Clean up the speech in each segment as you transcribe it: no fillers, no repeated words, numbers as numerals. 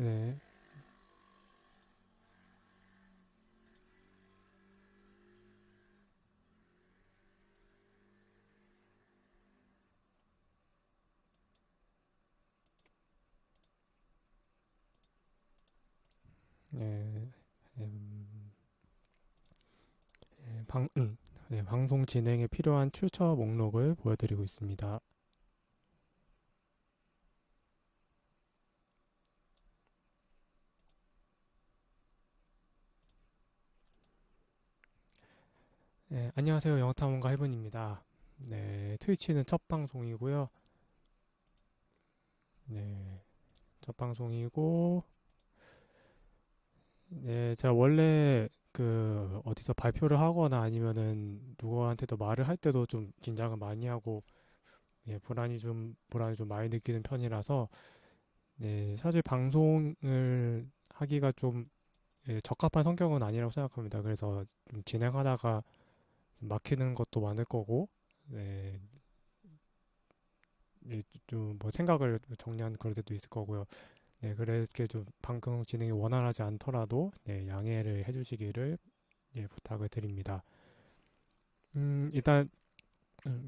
네, 네, 음, 네, 네, 방송 진행에 필요한 출처 목록을 보여드리고 있습니다. 네, 안녕하세요. 영어탐험가 해븐입니다. 네, 트위치는 첫 방송이고요. 네, 첫 방송이고, 네, 제가 원래 어디서 발표를 하거나 아니면은 누구한테도 말을 할 때도 좀 긴장을 많이 하고, 예, 불안이 좀 많이 느끼는 편이라서, 네, 사실 방송을 하기가 좀 예, 적합한 성격은 아니라고 생각합니다. 그래서 좀 진행하다가 좀 막히는 것도 많을 거고, 네, 좀 뭐 생각을 정리한 그럴 때도 있을 거고요. 네, 그렇게 좀 방송 진행이 원활하지 않더라도 네, 양해를 해주시기를 예, 부탁을 드립니다. 일단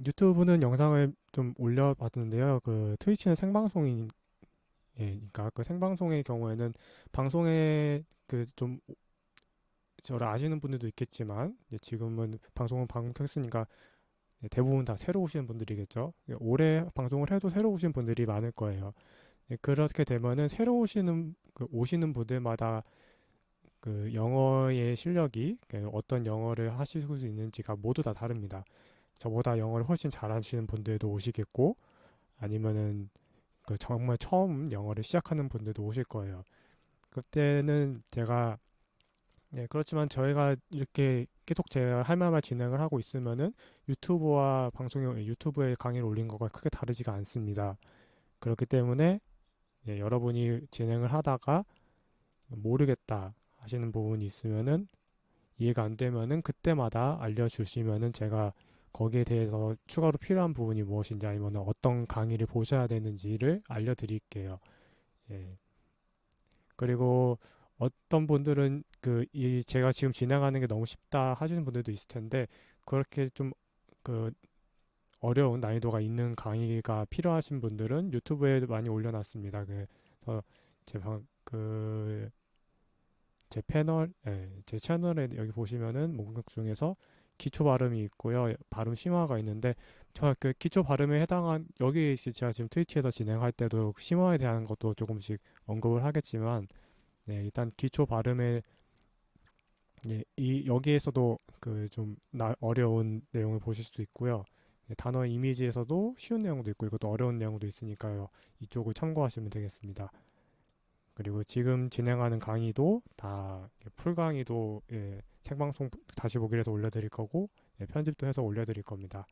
유튜브는 영상을 좀 올려봤는데요. 그 트위치는 생방송인 예, 그러니까 그 생방송의 경우에는 방송에 좀 저를 아시는 분들도 있겠지만 이제 지금은 방송은 방금 켰으니까 네, 대부분 다 새로 오시는 분들이겠죠. 오래 방송을 해도 새로 오신 분들이 많을 거예요. 네, 그렇게 되면은 새로 오시는 분들마다 그 영어의 실력이 어떤 영어를 하실 수 있는지가 모두 다 다릅니다. 저보다 영어를 훨씬 잘하시는 분들도 오시겠고 아니면은 그 정말 처음 영어를 시작하는 분들도 오실 거예요. 그때는 제가 네, 그렇지만 저희가 이렇게 계속 제가 할 말만 진행을 하고 있으면은 유튜브에 강의를 올린 거가 크게 다르지가 않습니다. 그렇기 때문에 예, 여러분이 진행을 하다가 모르겠다 하시는 부분이 있으면은 이해가 안 되면은 그때마다 알려주시면은 제가 거기에 대해서 추가로 필요한 부분이 무엇인지 아니면 어떤 강의를 보셔야 되는지를 알려드릴게요. 예. 그리고 어떤 분들은 이 제가 지금 진행하는 게 너무 쉽다 하시는 분들도 있을 텐데 그렇게 좀 그 어려운 난이도가 있는 강의가 필요하신 분들은 유튜브에 많이 올려놨습니다. 그래서 제 방, 그, 제 채널에 여기 보시면은 목록 중에서 기초 발음이 있고요. 발음 심화가 있는데 저 그 기초 발음에 해당한 여기 제가 지금 트위치에서 진행할 때도 심화에 대한 것도 조금씩 언급을 하겠지만 네, 일단 기초 발음에 예, 이 여기에서도 그 좀 어려운 내용을 보실 수 있고요. 예, 단어 이미지에서도 쉬운 내용도 있고 이것도 어려운 내용도 있으니까요. 이쪽을 참고하시면 되겠습니다. 그리고 지금 진행하는 강의도 다 풀 강의도 예, 생방송 다시 보기를 해서 올려드릴 거고 예, 편집도 해서 올려드릴 겁니다.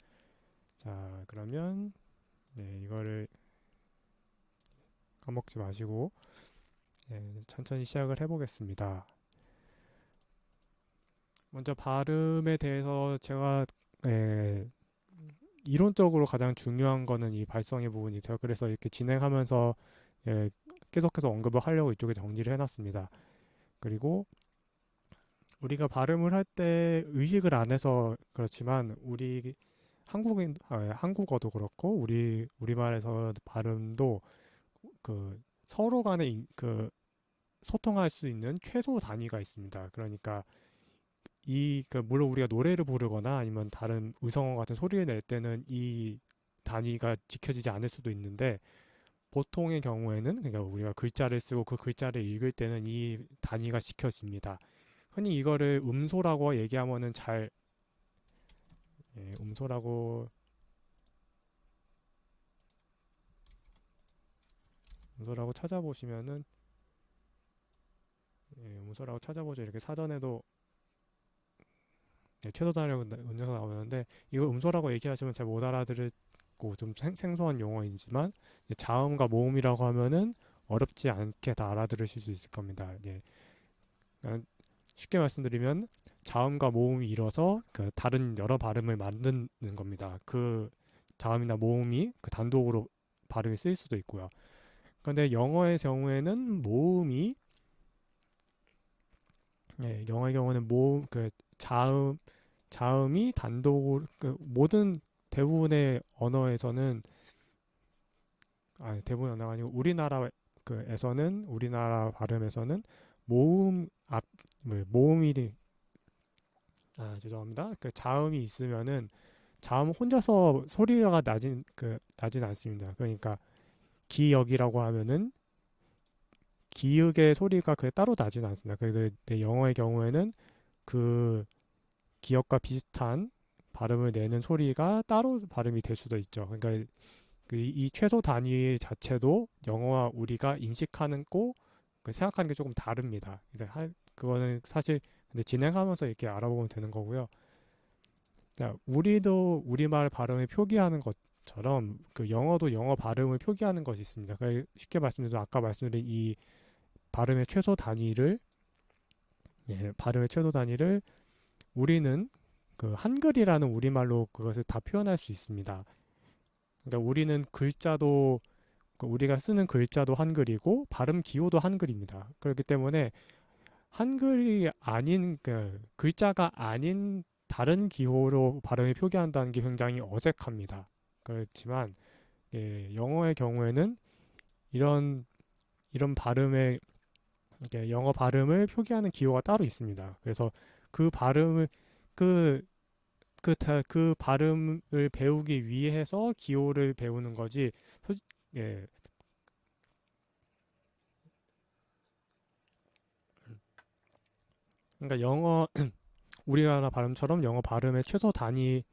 자, 그러면 네, 이거를 까먹지 마시고 예, 천천히 시작을 해보겠습니다. 먼저 발음에 대해서 제가 예, 이론적으로 가장 중요한 거는 이 발성의 부분이죠. 그래서 이렇게 진행하면서 예, 계속해서 언급을 하려고 이쪽에 정리를 해놨습니다. 그리고 우리가 발음을 할 때 의식을 안 해서 그렇지만 한국어도 그렇고 우리말에서 발음도 그 서로 간에 소통할 수 있는 최소 단위가 있습니다. 그러니까 물론 우리가 노래를 부르거나 아니면 다른 의성어 같은 소리를 낼 때는 이 단위가 지켜지지 않을 수도 있는데 보통의 경우에는 그러니까 우리가 글자를 쓰고 그 글자를 읽을 때는 이 단위가 지켜집니다. 흔히 이거를 음소라고 얘기하면은 예, 음소라고 찾아보시면은 예, 음소라고 찾아보죠. 이렇게 사전에도 예, 최소 단위라고 은에서 나오는데 이거 음소라고 얘기하시면 잘 못 알아들고 좀 생소한 용어이지만 자음과 모음이라고 하면은 어렵지 않게 다 알아들으실 수 있을 겁니다. 예. 그러니까 쉽게 말씀드리면 자음과 모음이 이뤄서 그 다른 여러 발음을 만드는 겁니다. 그 자음이나 모음이 그 단독으로 발음이 쓰일 수도 있고요. 근데 영어의 경우에는 모음이 영어의 경우는 모음 자음이 단독으로 모든 대부분의 언어에서는 대부분 언어가 아니고 우리나라 에서는 우리나라 발음에서는 모음 앞 모음이 죄송합니다. 자음이 있으면은 자음 혼자서 소리가 나진 않습니다. 그러니까 기역이라고 하면은 기역의 소리가 따로 나진 않습니다. 그래서 영어의 경우에는 그 기역과 비슷한 발음을 내는 소리가 따로 발음이 될 수도 있죠. 그러니까 이 최소 단위 자체도 영어와 우리가 인식하는 생각하는 게 조금 다릅니다. 그거는 사실 근데 진행하면서 이렇게 알아보면 되는 거고요. 우리도 우리말 발음을 표기하는 것처럼 영어도 영어 발음을 표기하는 것이 있습니다. 그러니까 쉽게 말씀드리면 아까 말씀드린 이 발음의 최소 단위를 발음의 최소 단위를 우리는 한글이라는 우리말로 그것을 다 표현할 수 있습니다. 그러니까 우리는 글자도 우리가 쓰는 글자도 한글이고 발음 기호도 한글입니다. 그렇기 때문에 한글이 아닌 글자가 아닌 다른 기호로 발음을 표기한다는 게 굉장히 어색합니다. 그렇지만 영어의 경우에는 이런 발음의 영어 발음을 표기하는 기호가 따로 있습니다. 그래서 그 발음을 그 발음을 배우기 위해서 기호를 배우는 거지. 예. 그러니까 우리나라 발음처럼 영어 발음의 최소 단위,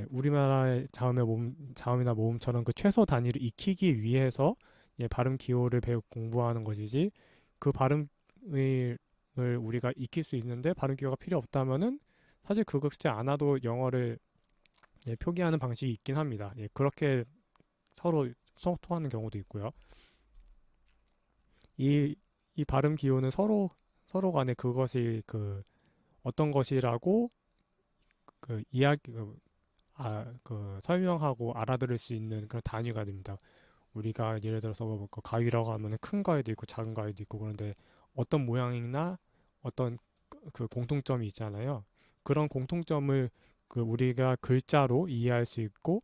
우리나라의 자음이나 모음처럼 그 최소 단위를 익히기 위해서 발음 기호를 공부하는 것이지, 그 발음을 우리가 익힐 수 있는데 발음 기호가 필요 없다면은 사실 그거 쓰지 않아도 영어를 표기하는 방식이 있긴 합니다. 그렇게 서로 소통하는 경우도 있고요. 이 발음 기호는 서로 간에 그것이 어떤 것이라고 이야기 설명하고 알아들을 수 있는 그런 단위가 됩니다. 우리가 예를 들어서 가위라고 하면 큰 가위도 있고 작은 가위도 있고, 그런데 어떤 모양이나 어떤 공통점이 있잖아요. 그런 공통점을 우리가 글자로 이해할 수 있고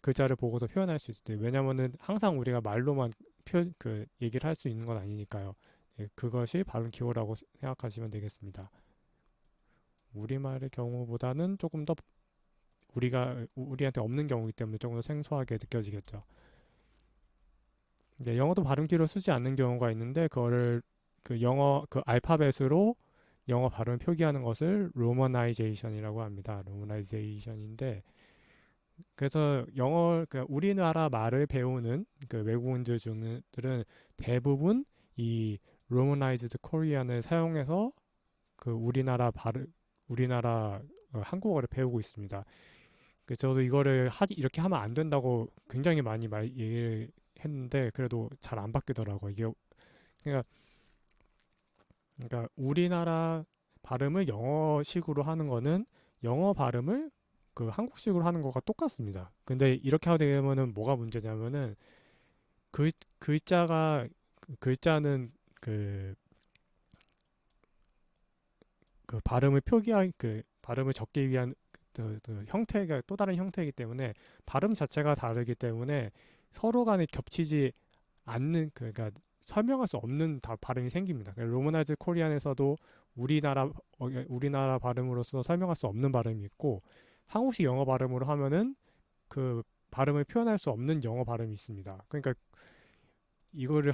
글자를 보고서 표현할 수 있을 때, 왜냐면은 항상 우리가 말로만 얘기를 할 수 있는 건 아니니까요. 그것이 발음 기호라고 생각하시면 되겠습니다. 우리말의 경우보다는 조금 더 우리한테 없는 경우이기 때문에 조금 더 생소하게 느껴지겠죠. 영어도 발음 기호를 쓰지 않는 경우가 있는데, 그거를 영어 알파벳으로 영어 발음을 표기하는 것을 로머나이제이션이라고 합니다. 로머나이제이션인데, 그래서 우리나라 말을 배우는 외국인들은 대부분 이 로머나이즈드 코리안을 사용해서 우리나라 한국어를 배우고 있습니다. 그래서 저도 이거를 이렇게 하면 안 된다고 굉장히 많이 얘기를 했는데, 그래도 잘 안 바뀌더라고요. 이게 그러니까 우리나라 발음을 영어식으로 하는 거는 영어 발음을 한국식으로 하는 거가 똑같습니다. 근데 이렇게 하게 되면은 뭐가 문제냐면은 글자는 발음을 적기 위한 형태가 또 다른 형태이기 때문에 발음 자체가 다르기 때문에 서로 간에 겹치지 않는, 그러니까 설명할 수 없는 발음이 생깁니다. 로머나이즈 코리안에서도 우리나라 발음으로서 설명할 수 없는 발음이 있고, 한국식 영어 발음으로 하면은 그 발음을 표현할 수 없는 영어 발음이 있습니다. 그러니까 이거를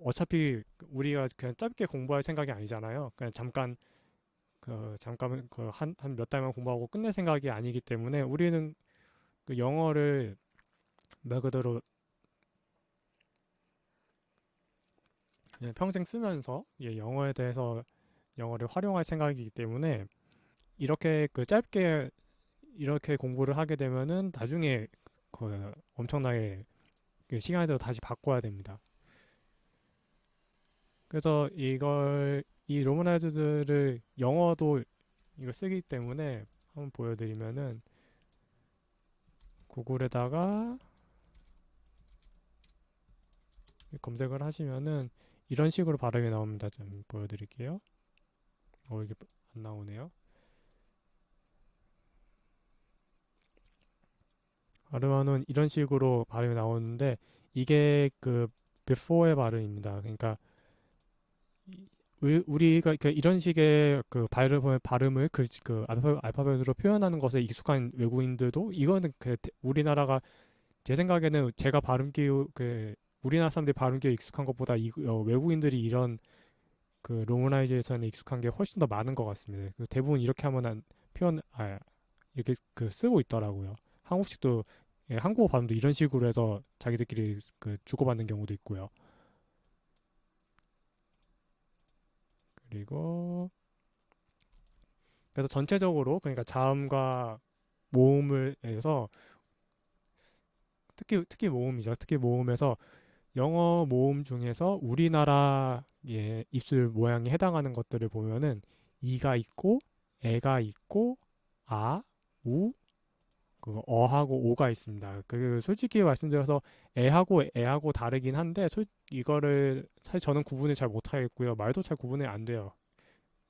어차피 우리가 그냥 짧게 공부할 생각이 아니잖아요. 그냥 잠깐 한 몇 달만 공부하고 끝낼 생각이 아니기 때문에 우리는 영어를 말 그대로 평생 쓰면서 영어를 활용할 생각이기 때문에 이렇게 짧게 이렇게 공부를 하게 되면은 나중에 엄청나게 시간이 들어 다시 바꿔야 됩니다. 그래서 이 로머나이즈들을 영어도 이거 쓰기 때문에 한번 보여드리면은, 구글에다가 검색을 하시면은 이런 식으로 발음이 나옵니다. 좀 보여드릴게요. 이게 안 나오네요. 발음하는 이런 식으로 발음이 나오는데 이게 그 before의 발음입니다. 그러니까 우리가 이런 식의 그 발음을 그 알파벳으로 표현하는 것에 익숙한 외국인들도 이거는 우리나라가 제 생각에는 제가 발음 기호 우리나라 사람들이 발음 기호 익숙한 것보다 외국인들이 이런 그 로머나이제이션에 익숙한 게 훨씬 더 많은 것 같습니다. 대부분 이렇게 하면 이렇게 쓰고 있더라고요. 한국식도 한국어 발음도 이런 식으로 해서 자기들끼리 주고받는 경우도 있고요. 그리고 그래서 전체적으로 그러니까 자음과 모음을 해서 특히 모음이죠. 특히 모음에서 영어 모음 중에서 우리나라의 입술 모양에 해당하는 것들을 보면은 이가 있고 애가 있고 아, 우, 그 어하고 오가 있습니다. 솔직히 말씀드려서 애하고 다르긴 한데 이거를 사실 저는 구분을 잘 못하겠고요. 말도 잘 구분이 안 돼요.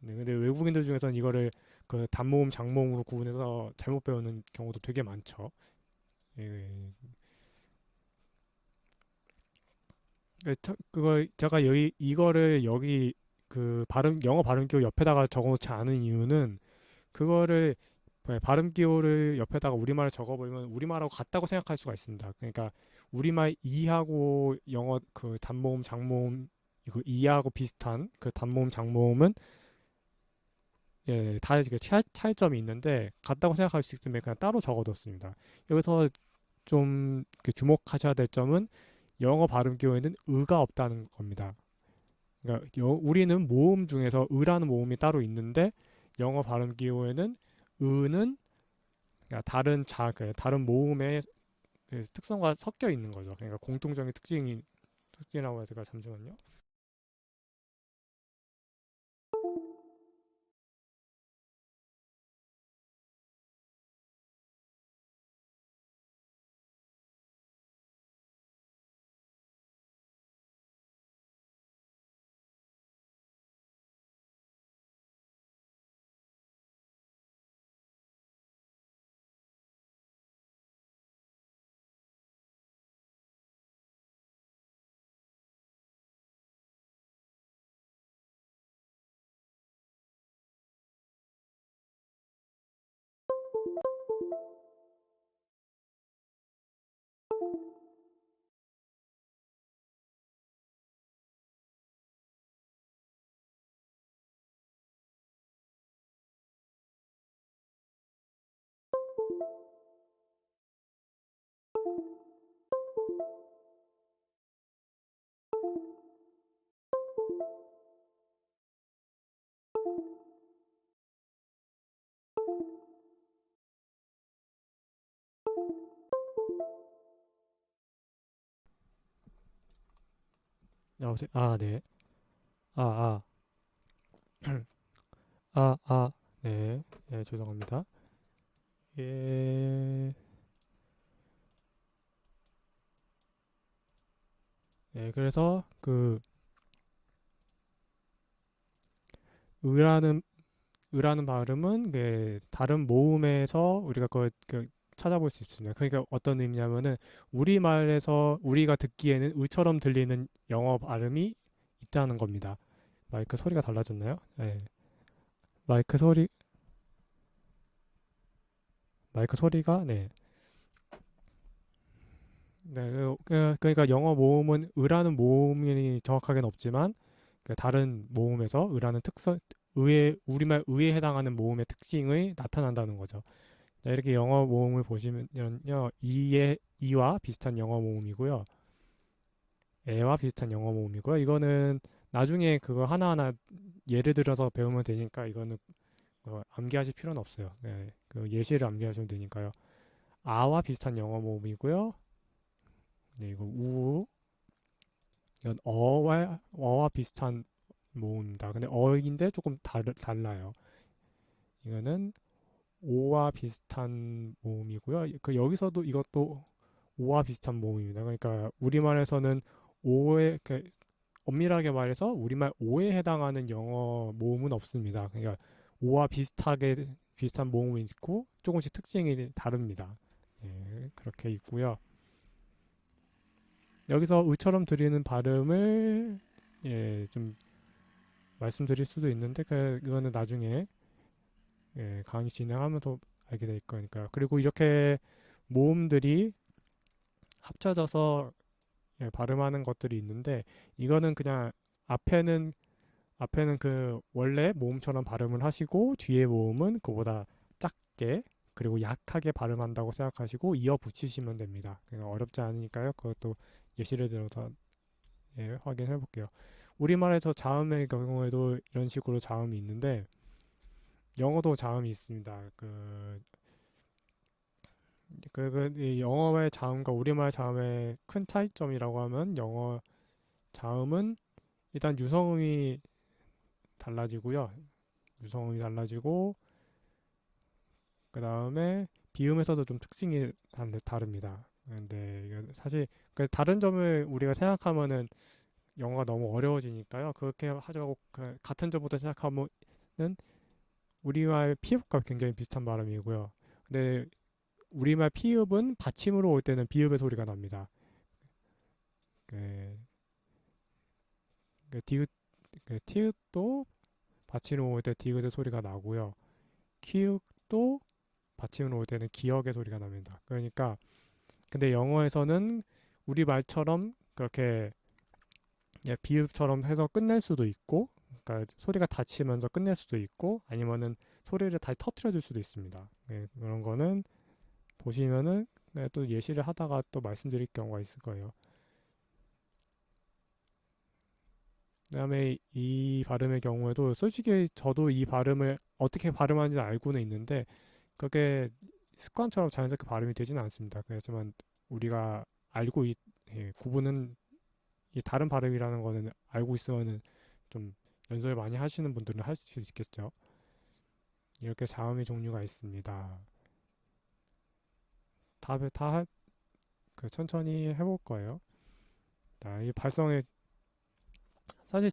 네, 근데 외국인들 중에서는 이거를 그 단모음, 장모음으로 구분해서 잘못 배우는 경우도 되게 많죠. 예, 그거 제가 이거를 여기 영어 발음 기호 옆에다가 적어놓지 않은 이유는 그거를 발음 기호를 옆에다가 우리말을 적어버리면 우리말하고 같다고 생각할 수가 있습니다. 그러니까 우리말 이하고 영어 그 단모음, 장모음 이거 이하고 비슷한 그 단모음, 장모음은 다 이게 차이점이 있는데 같다고 생각할 수 있으면 그냥 따로 적어뒀습니다. 여기서 좀 주목하셔야 될 점은 영어 발음 기호에는 의가 없다는 겁니다. 그러니까 우리는 모음 중에서 의라는 모음이 따로 있는데 영어 발음 기호에는 의는 그러니까 다른 모음의 그 특성과 섞여 있는 거죠. 그러니까 공통적인 특징이라고 해서 잠시만요. 여보세요. 네. 아, 아, 네. 네, 죄송합니다. 예, 네, 그래서 의라는 의라는 발음은 다른 모음에서 우리가 찾아볼 수 있습니다. 그러니까 어떤 의미냐면은 우리말에서 우리가 듣기에는 의처럼 들리는 영어 발음이 있다는 겁니다. 마이크 소리가 달라졌나요? 네. 마이크 소리 마이크 소리가 네. 네, 그러니까 영어 모음은 의라는 모음이 정확하게는 없지만 다른 모음에서 우리말 의에 해당하는 모음의 특징이 나타난다는 거죠. 자, 이렇게 영어 모음을 보시면요, 이와 비슷한 영어 모음이고요, 애와 비슷한 영어 모음이고요. 이거는 나중에 그거 하나하나 예를 들어서 배우면 되니까 이거는 암기하실 필요는 없어요. 네, 그 예시를 암기하시면 되니까요. 아와 비슷한 영어 모음이고요. 네, 이거 이건 어와 비슷한 모음입니다. 근데 어인데 조금 달라요. 이거는 오와 비슷한 모음이고요. 여기서도 이것도 오와 비슷한 모음입니다. 그러니까 우리말에서는 오에 엄밀하게 말해서 우리말 오에 해당하는 영어 모음은 없습니다. 그러니까 오와 비슷한 모음이 있고 조금씩 특징이 다릅니다. 예, 그렇게 있고요. 여기서 의처럼 들리는 발음을 예, 좀 말씀드릴 수도 있는데 그거는 나중에 예, 강의 진행하면서 알게 될 거니까요. 그리고 이렇게 모음들이 합쳐져서 예, 발음하는 것들이 있는데 이거는 그냥 앞에는 그 원래 모음처럼 발음을 하시고 뒤에 모음은 그보다 작게 그리고 약하게 발음한다고 생각하시고 이어 붙이시면 됩니다. 그러니까 어렵지 않으니까요. 그것도 예시를 들어서 예, 확인해 볼게요. 우리말에서 자음의 경우에도 이런 식으로 자음이 있는데 영어도 자음이 있습니다. 이 영어의 자음과 우리말 자음의 큰 차이점이라고 하면 영어 자음은 일단 유성음이 달라지고요. 유성음이 달라지고 그 다음에 비음에서도 좀 특징이 다릅니다. 근데 이건 사실 다른 점을 우리가 생각하면은 영어가 너무 어려워지니까요. 그렇게 하자고 같은 점부터 생각하면은 우리말 피읍과 굉장히 비슷한 발음이고요. 근데 우리말 피읍은 받침으로 올 때는 비읍의 소리가 납니다. 그, 디귿, 티읕도 받침으로 올 때 디귿의 소리가 나고요. 키읔도 받침으로 올 때는 기역의 소리가 납니다. 그러니까 근데 영어에서는 우리 말처럼 그렇게 비읍처럼 해서 끝낼 수도 있고, 그러니까 소리가 닫히면서 끝낼 수도 있고, 아니면은 소리를 다시 터트려 줄 수도 있습니다. 네, 그런 거는 보시면은 네, 또 예시를 하다가 또 말씀드릴 경우가 있을 거예요. 그다음에 이 발음의 경우에도 솔직히 저도 이 발음을 어떻게 발음하는지 알고는 있는데 그게 습관처럼 자연스럽게 발음이 되지는 않습니다. 그렇지만 우리가 예, 구분은 이 다른 발음이라는 거는 알고 있으면은 좀 연습을 많이 하시는 분들은 할 수 있겠죠. 이렇게 자음의 종류가 있습니다. 천천히 해볼 거예요. 이 발성의 사실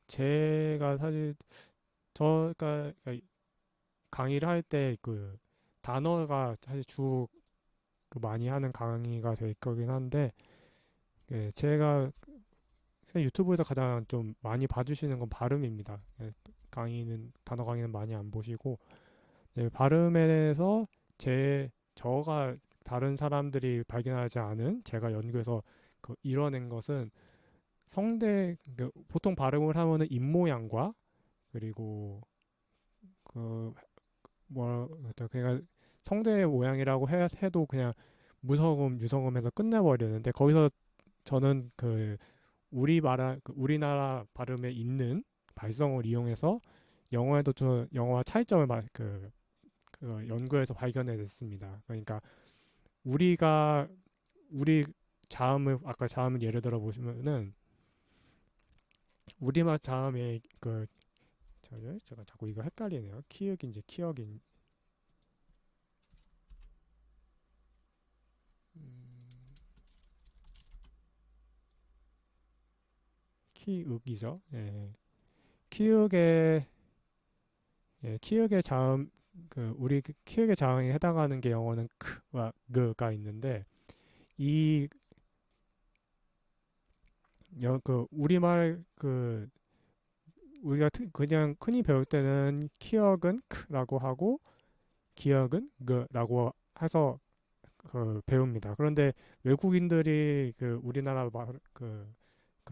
제가 사실 저가 강의를 할 때 그 단어가 사실 주로 많이 하는 강의가 될 거긴 한데 예, 제가 유튜브에서 가장 좀 많이 봐주시는 건 발음입니다. 예, 단어 강의는 많이 안 보시고 예, 발음에 대해서 저가 다른 사람들이 발견하지 않은 제가 연구해서 이뤄낸 것은 보통 발음을 하면은 입 모양과 그리고 그 그냥 성대 모양이라고 해도 그냥 무성음, 유성음에서 끝내버리는데 거기서 저는 우리나라 발음에 있는 발성을 이용해서 영어와 차이점을 연구해서 발견해냈습니다. 그러니까 우리가 우리 아까 자음을 예를 들어 보시면은 우리말 자음의 제가 자꾸 이거 헷갈리네요. 키읔인지 키역인 키읔이죠. 예. 키읔의 키읔의 자음 우리 키읔의 자음에 해당하는 게 영어는 크와 그가 있는데 이 우리말 우리가 그냥 흔히 배울 때는 키역은 크라고 하고 기역은 그라고 해서 배웁니다. 그런데 외국인들이 우리나라 그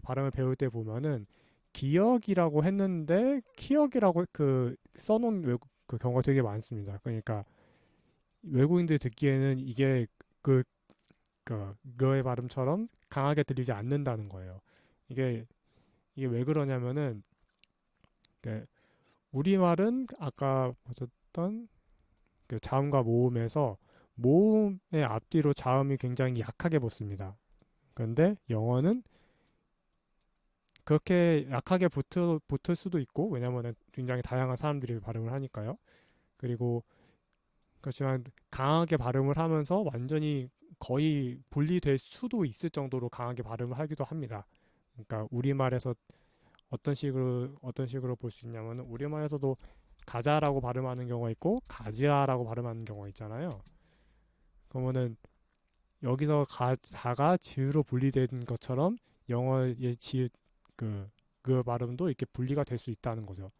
발음을 배울 때 보면은 기역이라고 했는데 키역이라고 써놓은 경우가 되게 많습니다. 그러니까 외국인들이 듣기에는 이게 그의 발음처럼 강하게 들리지 않는다는 거예요. 이게 왜 그러냐면은 우리말은 아까 보셨던 자음과 모음에서 모음의 앞뒤로 자음이 굉장히 약하게 붙습니다. 그런데 영어는 그렇게 약하게 붙을 수도 있고 왜냐하면 굉장히 다양한 사람들이 발음을 하니까요. 그리고 그렇지만 강하게 발음을 하면서 완전히 거의 분리될 수도 있을 정도로 강하게 발음을 하기도 합니다. 그러니까 우리말에서 어떤 식으로 볼 수 있냐면 우리말에서도 가자라고 발음하는 경우가 있고 가지아라고 발음하는 경우가 있잖아요. 그러면은 여기서 가가 지으로 분리된 것처럼 영어의 그 발음도 이렇게 분리가 될 수 있다는 거죠.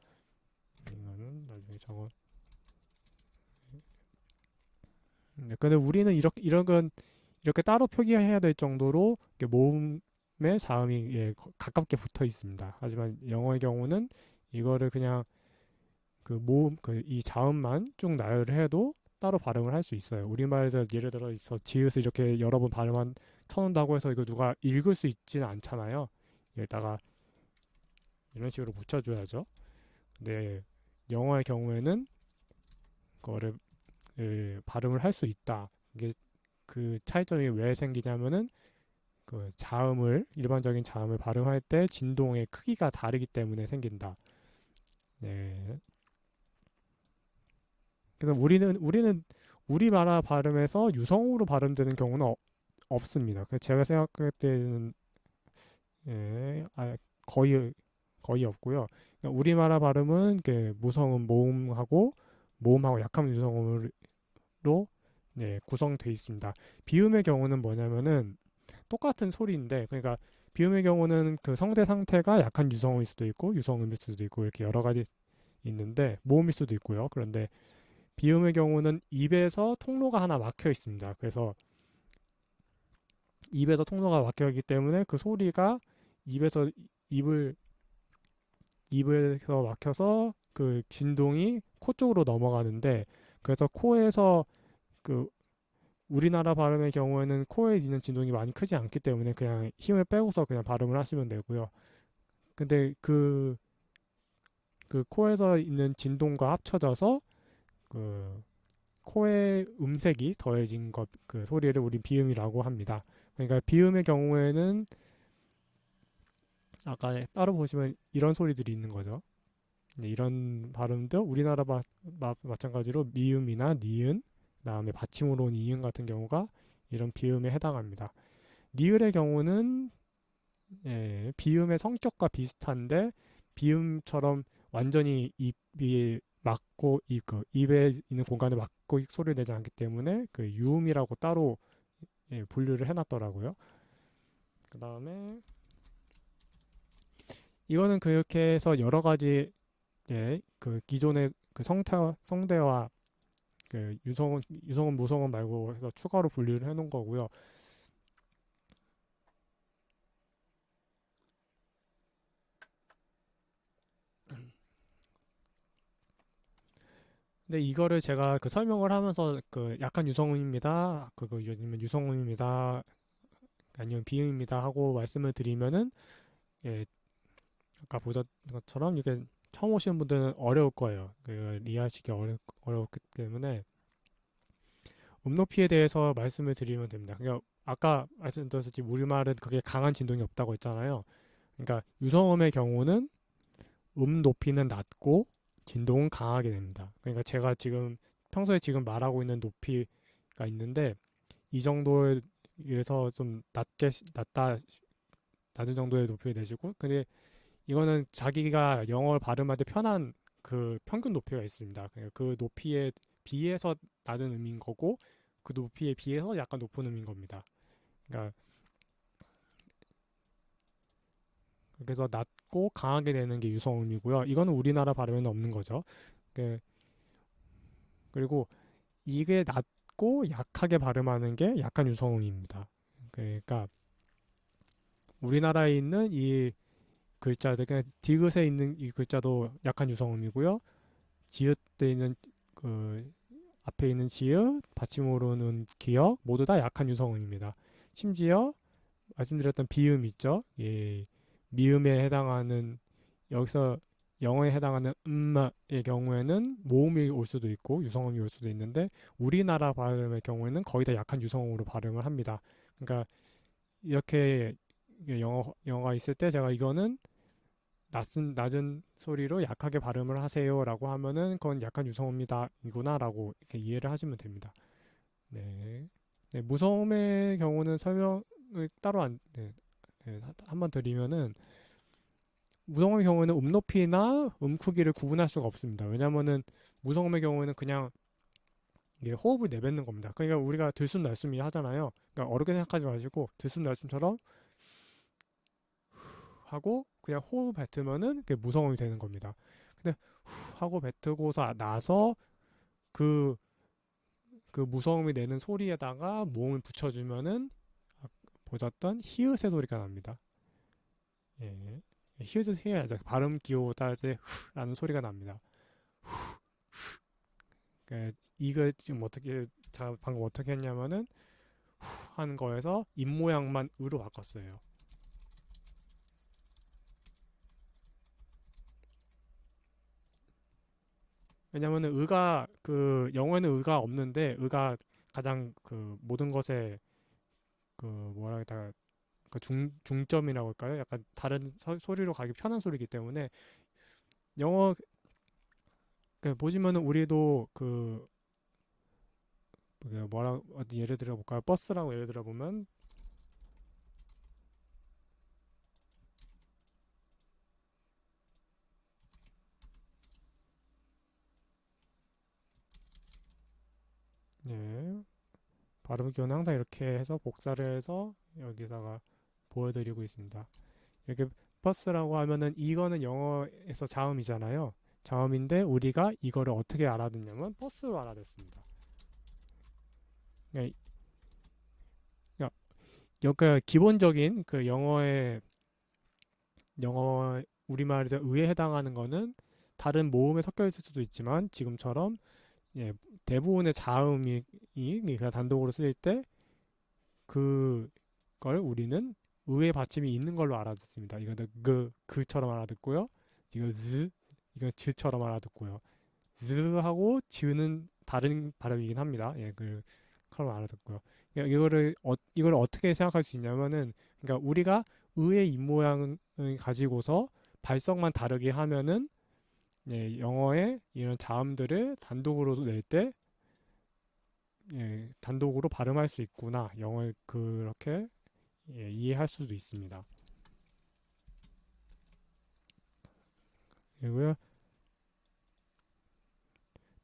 이거는 나중에 적어. 네, 근데 우리는 이런 건 이렇게 따로 표기해야 될 정도로 이렇게 모음의 자음이 가깝게 붙어 있습니다. 하지만 영어의 경우는 이거를 그냥 그 모음 이 자음만 쭉 나열을 해도 따로 발음을 할 수 있어요. 우리말에서 예를 들어서 지읒을 이렇게 여러 번 발음한 쳐놓는다고 해서 이거 누가 읽을 수 있지는 않잖아요. 여기다가 이런 식으로 붙여줘야죠. 근데 영어의 경우에는 그거를 발음을 할 수 있다. 이게 그 차이점이 왜 생기냐면은 그 일반적인 자음을 발음할 때 진동의 크기가 다르기 때문에 생긴다. 네. 그래서 우리는 우리말화 발음에서 유성으로 발음되는 경우는 없습니다. 그래서 제가 생각할 때는 거의 없고요. 그러니까 우리말화 발음은 무성음 모음하고 약한 유성음으로 구성되어 있습니다. 비음의 경우는 뭐냐면은 똑같은 소리인데, 그러니까 비음의 경우는 그 성대 상태가 약한 유성음일 수도 있고 유성음일 수도 있고 이렇게 여러 가지 있는데 모음일 수도 있고요. 그런데 비음의 경우는 입에서 통로가 하나 막혀 있습니다. 그래서 입에서 통로가 막혀 있기 때문에 그 소리가 입에서 입에서 막혀서 그 진동이 코 쪽으로 넘어가는데, 그래서 코에서 그 우리나라 발음의 경우에는 코에 있는 진동이 많이 크지 않기 때문에 그냥 힘을 빼고서 그냥 발음을 하시면 되고요. 근데 그 코에서 있는 진동과 합쳐져서 그 코의 음색이 더해진 그 소리를 우리 비음이라고 합니다. 그러니까 비음의 경우에는 아까 따로 보시면 이런 소리들이 있는 거죠. 이런 발음도 우리나라 마찬가지로 미음이나 니은, 그다음에 받침으로 온 이응 같은 경우가 이런 비음에 해당합니다. 리을의 경우는 비음의 성격과 비슷한데 비음처럼 완전히 입이 막고 입에 있는 공간을 막고 소리를 내지 않기 때문에 그 유음이라고 따로 분류를 해놨더라고요. 그 다음에 이거는 그렇게 해서 여러 가지 그 기존의 그 성대와 그 유성음, 무성음 말고 해서 추가로 분류를 해놓은 거고요. 근데 이거를 제가 그 설명을 하면서 그 약간 유성음입니다. 그거 아니면 유성음입니다. 아니면 비음입니다 하고 말씀을 드리면은 아까 보셨던 것처럼 이게 처음 오시는 분들은 어려울 거예요. 이해하시기 어렵기 때문에 높이에 대해서 말씀을 드리면 됩니다. 그러니까 아까 말씀드렸듯이 우리말은 그게 강한 진동이 없다고 했잖아요. 그러니까 유성음의 경우는 높이는 낮고 진동은 강하게 됩니다. 그러니까 제가 평소에 지금 말하고 있는 높이가 있는데 이 정도에서 좀 낮은 정도의 높이를 내시고, 근데 이거는 자기가 영어를 발음할 때 편한 그 평균 높이가 있습니다. 그 높이에 비해서 낮은 음인 거고 그 높이에 비해서 약간 높은 음인 겁니다. 그러니까 그래서 낮고 강하게 되는 게 유성음이고요. 이거는 우리나라 발음에는 없는 거죠. 그리고 이게 낮고 약하게 발음하는 게 약한 유성음입니다. 그러니까 우리나라에 있는 이 글자들, 그냥 디귿에 있는 이 글자도 약한 유성음이고요. 지읒에 있는 그 앞에 있는 지읒, 받침으로는 기역 모두 다 약한 유성음입니다. 심지어 말씀드렸던 비음 있죠? 미음에 해당하는, 여기서 영어에 해당하는 의 경우에는 모음이 올 수도 있고 유성음이 올 수도 있는데 우리나라 발음의 경우에는 거의 다 약한 유성음으로 발음을 합니다. 그러니까 이렇게 영어가 있을 때 제가 이거는 낮은 소리로 약하게 발음을 하세요라고 하면은 그건 약한 유성음이다 이구나라고 이렇게 이해를 하시면 됩니다. 네. 네, 무서움의 경우는 설명을 따로 한번 드리면은 무서움의 경우는 높이나 크기를 구분할 수가 없습니다. 왜냐면은 무서움의 경우에는 그냥 이게 호흡을 내뱉는 겁니다. 그러니까 우리가 들숨날숨이 하잖아요. 그러니까 어렵게 생각하지 마시고 들숨날숨처럼 하고 그냥 호흡 뱉으면은 그게 무서움이 되는 겁니다. 근데 하고 뱉고서 나서 그, 그 무서움이 내는 소리에다가 모음을 붙여주면은 보셨던 히읗의 소리가 납니다. 예. 히읗을 해야죠. 발음 기호 따라서 라는 소리가 납니다. 그러니까 이걸 지금 어떻게 제가 방금 어떻게 했냐면은 하는 거에서 입 모양만 으로 바꿨어요. 왜냐면은 의가 그 영어에는 의가 없는데 의가 가장 그 모든 것에 그 뭐라 해야 그 중점이라고 할까요? 약간 다른 소리로 가기 편한 소리이기 때문에 영어 그 보시면은 우리도 그 뭐라 어디 예를 들어 볼까요? 버스라고 예를 들어 보면 예 발음 기호는 항상 이렇게 해서 복사를 해서 여기다가 보여드리고 있습니다. 이렇게 버스라고 하면은 이거는 영어에서 자음이잖아요. 자음인데 우리가 이거를 어떻게 알아듣냐면 버스로 알아듣습니다. 그러니까 그러니까 기본적인 그 영어 우리말에 의에 해당하는 거는 다른 모음에 섞여 있을 수도 있지만 지금처럼 예, 대부분의 자음이 그냥 단독으로 쓰일 때 그걸 우리는 의의 받침이 있는 걸로 알아듣습니다. 이거는 그처럼 알아듣고요. 이거 이건 즈처럼 알아듣고요. 즈하고 즈는 다른 발음이긴 합니다. 예, 그처럼 알아듣고요. 그러니까 이거를 어떻게 생각할 수 있냐면은 그러니까 우리가 의의 입 모양을 가지고서 발성만 다르게 하면은 예, 영어의 이런 자음들을 단독으로 낼 때 예, 단독으로 발음할 수 있구나. 영어를 그렇게 예, 이해할 수도 있습니다. 그리고요.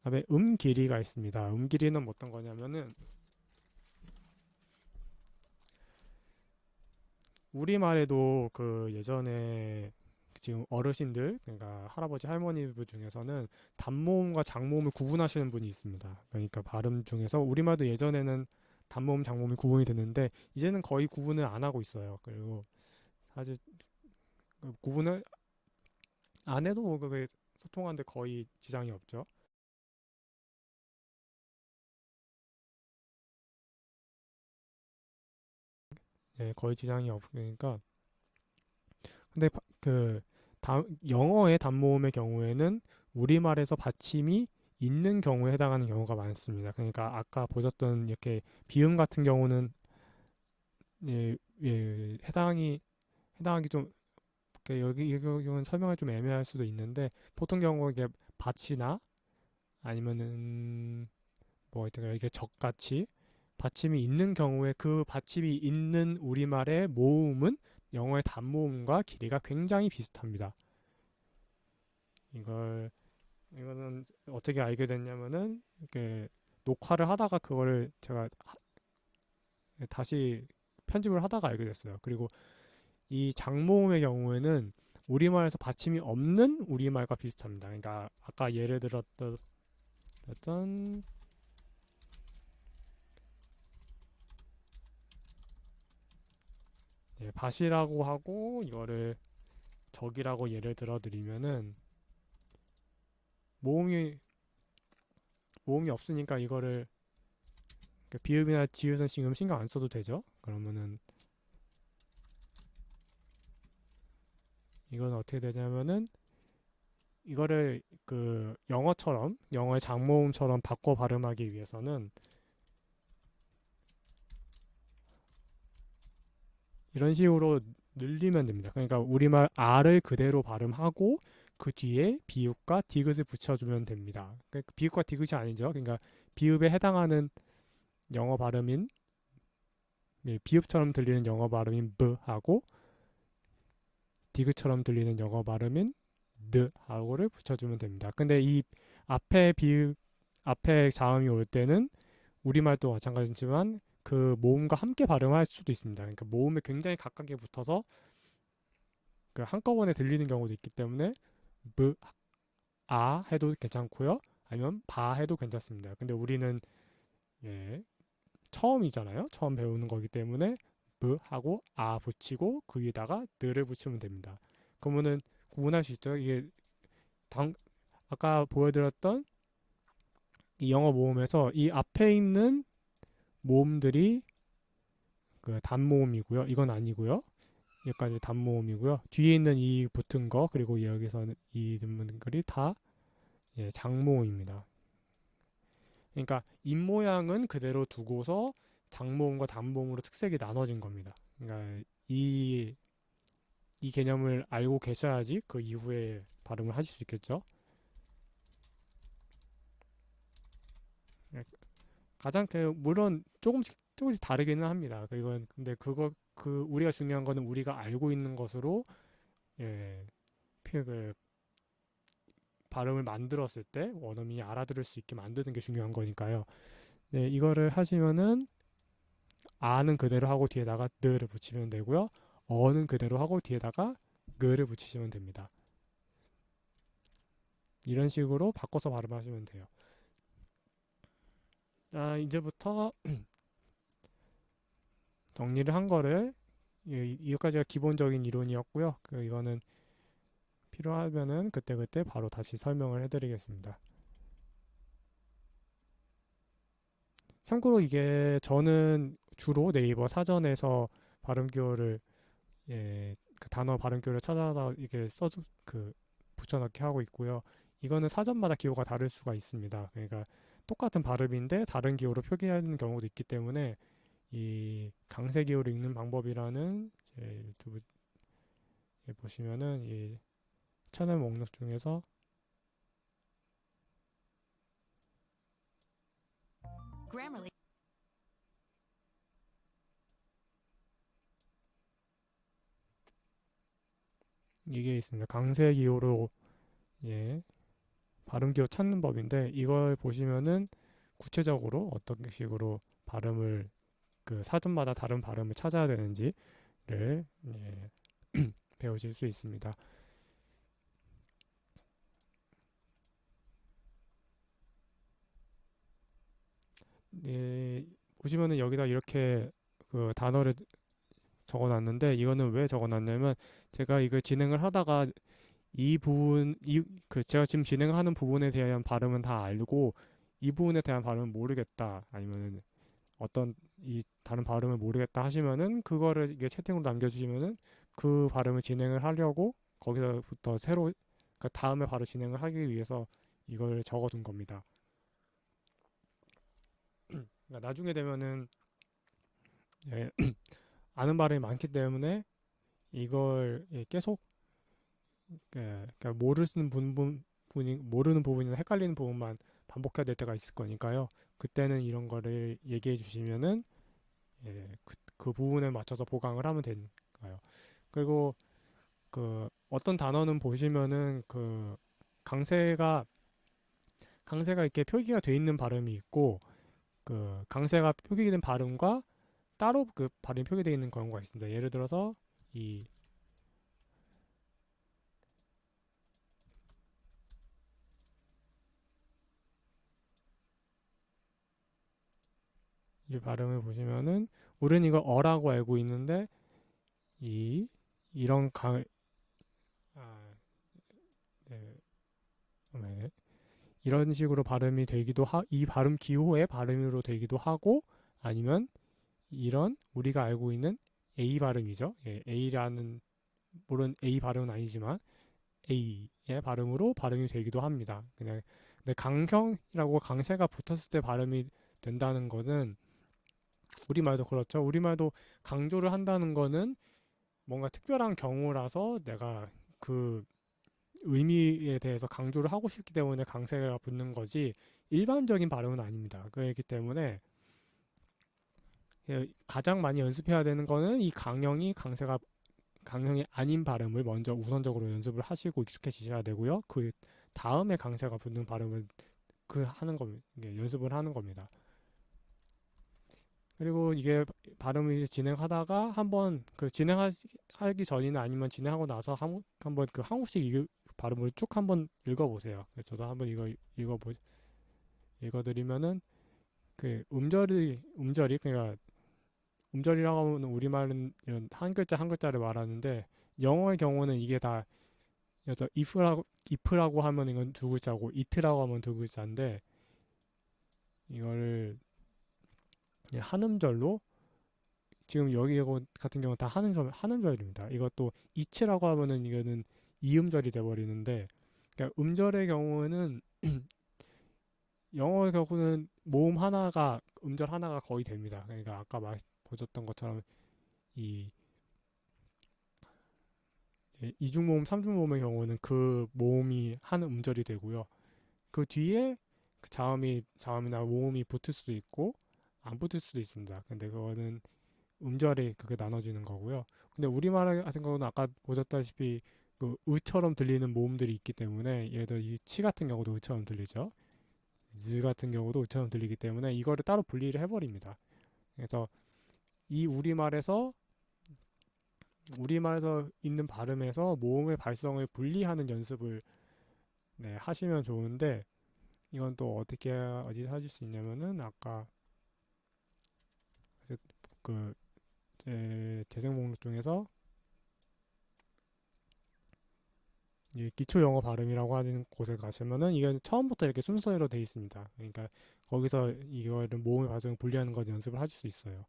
그다음에 길이가 있습니다. 길이는 뭐 어떤 거냐면은 우리말에도 그 예전에 지금 어르신들 그러니까 할아버지 할머니들 중에서는 단모음과 장모음을 구분하시는 분이 있습니다. 그러니까 발음 중에서 우리말도 예전에는 단모음 장모음이 구분이 됐는데 이제는 거의 구분을 안 하고 있어요. 그리고 사실 그 구분을 안 해도 뭐 그게 소통하는데 거의 지장이 없죠. 예, 거의 지장이 없으니까 근데 영어의 단모음의 경우에는 우리말에서 받침이 있는 경우에 해당하는 경우가 많습니다. 그러니까 아까 보셨던 이렇게 비음 같은 경우는 해당하기 좀 여기 이건 설명을 좀 애매할 수도 있는데 보통 경우 이게 밭이나 아니면은 뭐 하여튼 이게 적같이 받침이 있는 경우에 그 받침이 있는 우리말의 모음은 영어의 단모음과 길이가 굉장히 비슷합니다. 이거는 어떻게 알게 됐냐면은 이렇게 녹화를 하다가 그거를 제가 다시 편집을 하다가 알게 됐어요. 그리고 이 장모음의 경우에는 우리말에서 받침이 없는 우리말과 비슷합니다. 그러니까 아까 예를 들었던 예, 밭이라고 하고 이거를 적이라고 예를 들어 드리면은 모음이 모음이 없으니까 이거를 비읍이나 지읒은 지금 신경 안 써도 되죠. 그러면은 이건 어떻게 되냐면은 이거를 그 영어의 장모음처럼 바꿔 발음하기 위해서는 이런 식으로 늘리면 됩니다. 그러니까 우리말 R을 그대로 발음하고 그 뒤에 비읍과 디귿을 붙여주면 됩니다. 그러니까 비읍과 디귿이 아니죠. 그러니까 비읍에 해당하는 영어 발음인 비읍처럼 들리는 영어 발음인 b하고 디귿처럼 들리는 영어 발음인 드하고를 붙여주면 됩니다. 근데 이 앞에 앞에 자음이 올 때는 우리말도 마찬가지지만 그 모음과 함께 발음할 수도 있습니다. 그러니까 모음에 굉장히 가깝게 붙어서 그 한꺼번에 들리는 경우도 있기 때문에 b, 아 해도 괜찮고요. 아니면 바 해도 괜찮습니다. 근데 우리는 처음이잖아요. 처음 배우는 거기 때문에 b 하고 아 붙이고 그 위에다가 느를 붙이면 됩니다. 그러면은 구분할 수 있죠. 이게 아까 보여드렸던 이 영어 모음에서 이 앞에 있는 모음들이 그 단모음이고요. 이건 아니고요. 여기까지 단모음이고요. 뒤에 있는 이 붙은 거 그리고 여기서는 이 문글이 다 장모음입니다. 그러니까 입모양은 그대로 두고서 장모음과 단모음으로 특색이 나눠진 겁니다. 그러니까 이 개념을 알고 계셔야지 그 이후에 발음을 하실 수 있겠죠. 가장 물론 조금씩 다르기는 합니다. 이건 근데 우리가 중요한 거는 우리가 알고 있는 것으로 그 발음을 만들었을 때 원어민이 알아들을 수 있게 만드는 게 중요한 거니까요. 네, 이거를 하시면은 아는 그대로 하고 뒤에다가 느를 붙이면 되고요. 어는 그대로 하고 뒤에다가 그를 붙이시면 됩니다. 이런 식으로 바꿔서 발음하시면 돼요. 이제부터 정리를 한 거를 이것까지가 기본적인 이론이었고요. 이거는 필요하면은 그때그때 바로 다시 설명을 해드리겠습니다. 참고로 이게 저는 주로 네이버 사전에서 발음 기호를 그 단어 발음 기호를 찾아서 이게 붙여넣기 하고 있고요. 이거는 사전마다 기호가 다를 수가 있습니다. 그러니까 똑같은 발음인데 다른 기호로 표기하는 경우도 있기 때문에 이 강세 기호를 읽는 방법이라는 제 유튜브에 보시면은 이 채널 목록 중에서 Grammarly. 이게 있습니다. 강세 기호로 발음 기호 찾는 법인데 이걸 보시면은 구체적으로 어떤 식으로 발음을 그 사전마다 다른 발음을 찾아야 되는지를 배우실 수 있습니다. 보시면은 여기다 이렇게 그 단어를 적어놨는데 이거는 왜 적어놨냐면 제가 이거 진행을 하다가 제가 지금 진행하는 부분에 대한 발음은 다 알고 이 부분에 대한 발음은 모르겠다 아니면은 어떤 이 다른 발음을 모르겠다 하시면은 그거를 이게 채팅으로 남겨주시면은 그 발음을 진행을 하려고 거기서부터 새로 그러니까 다음에 바로 진행을 하기 위해서 이걸 적어둔 겁니다. 그러니까 나중에 되면은 아는 발음이 많기 때문에 이걸 계속 그러니까 모르는 부분이나 헷갈리는 부분만 반복해야 될 때가 있을 거니까요. 그때는 이런 거를 얘기해 주시면은 그 부분에 맞춰서 보강을 하면 되니까요. 그리고 그 어떤 단어는 보시면은 그 강세가 이렇게 표기가 돼 있는 발음이 있고 그 강세가 표기된 발음과 따로 그 발음이 표기되어 있는 경우가 있습니다. 예를 들어서 이 발음을 보시면은 우리는 이거 어라고 알고 있는데 이런 이런 식으로 발음이 되기도 이 발음 기호의 발음으로 되기도 하고 아니면 이런 우리가 알고 있는 A 발음이죠. A라는 물론 A 발음은 아니지만 A의 발음으로 발음이 되기도 합니다. 근데 강형이라고 강세가 붙었을 때 발음이 된다는 거는 우리말도 그렇죠. 우리말도 강조를 한다는 거는 뭔가 특별한 경우라서 내가 그 의미에 대해서 강조를 하고 싶기 때문에 강세가 붙는 거지 일반적인 발음은 아닙니다. 그렇기 때문에 가장 많이 연습해야 되는 거는 이 강형이 아닌 발음을 먼저 우선적으로 연습을 하시고 익숙해지셔야 되고요. 그 다음에 강세가 붙는 발음을 하는 겁니다. 연습을 하는 겁니다. 그리고 이게 발음을 진행하다가 한번 진행하기 전이나 아니면 진행하고 나서 한번 그 한국식 발음을 쭉 한번 읽어보세요. 저도 한번 이거 읽어드리면은 그 음절이 그러니까 음절이라고 하면 우리말은 이런 한 글자 한 글자를 말하는데 영어의 경우는 이게 다 그래서 if라고 하면 이건 두 글자고 it라고 하면 두 글자인데 이거를 한음절로 지금 여기 같은 경우는 다 한음절입니다. 이것도 it라고 하면은 이거는 이음절이 돼버리는데 그러니까 음절의 경우는 영어의 경우는 음절 하나가 거의 됩니다. 그러니까 아까 보셨던 것처럼 이 이중모음, 삼중모음의 경우는 그 모음이 한 음절이 되고요. 그 뒤에 그 자음이나 모음이 붙을 수도 있고 안 붙을 수도 있습니다. 근데 그거는 음절이 그게 나눠지는 거고요. 근데 우리말 같은 경우는 아까 보셨다시피 그 으처럼 들리는 모음들이 있기 때문에 예를 들어 이 치 같은 경우도 으처럼 들리죠. 즈 같은 경우도 으처럼 들리기 때문에 이거를 따로 분리를 해버립니다. 그래서 이 우리말에서 있는 발음에서 모음의 발성을 분리하는 연습을 하시면 좋은데 이건 또 어디서 하실 수 있냐면은 아까 그 제 재생 목록 중에서 이 기초 영어 발음이라고 하는 곳에 가시면은 이게 처음부터 이렇게 순서대로 돼 있습니다. 그러니까 거기서 이거를 모음의 발성을 분리하는 것 연습을 하실 수 있어요.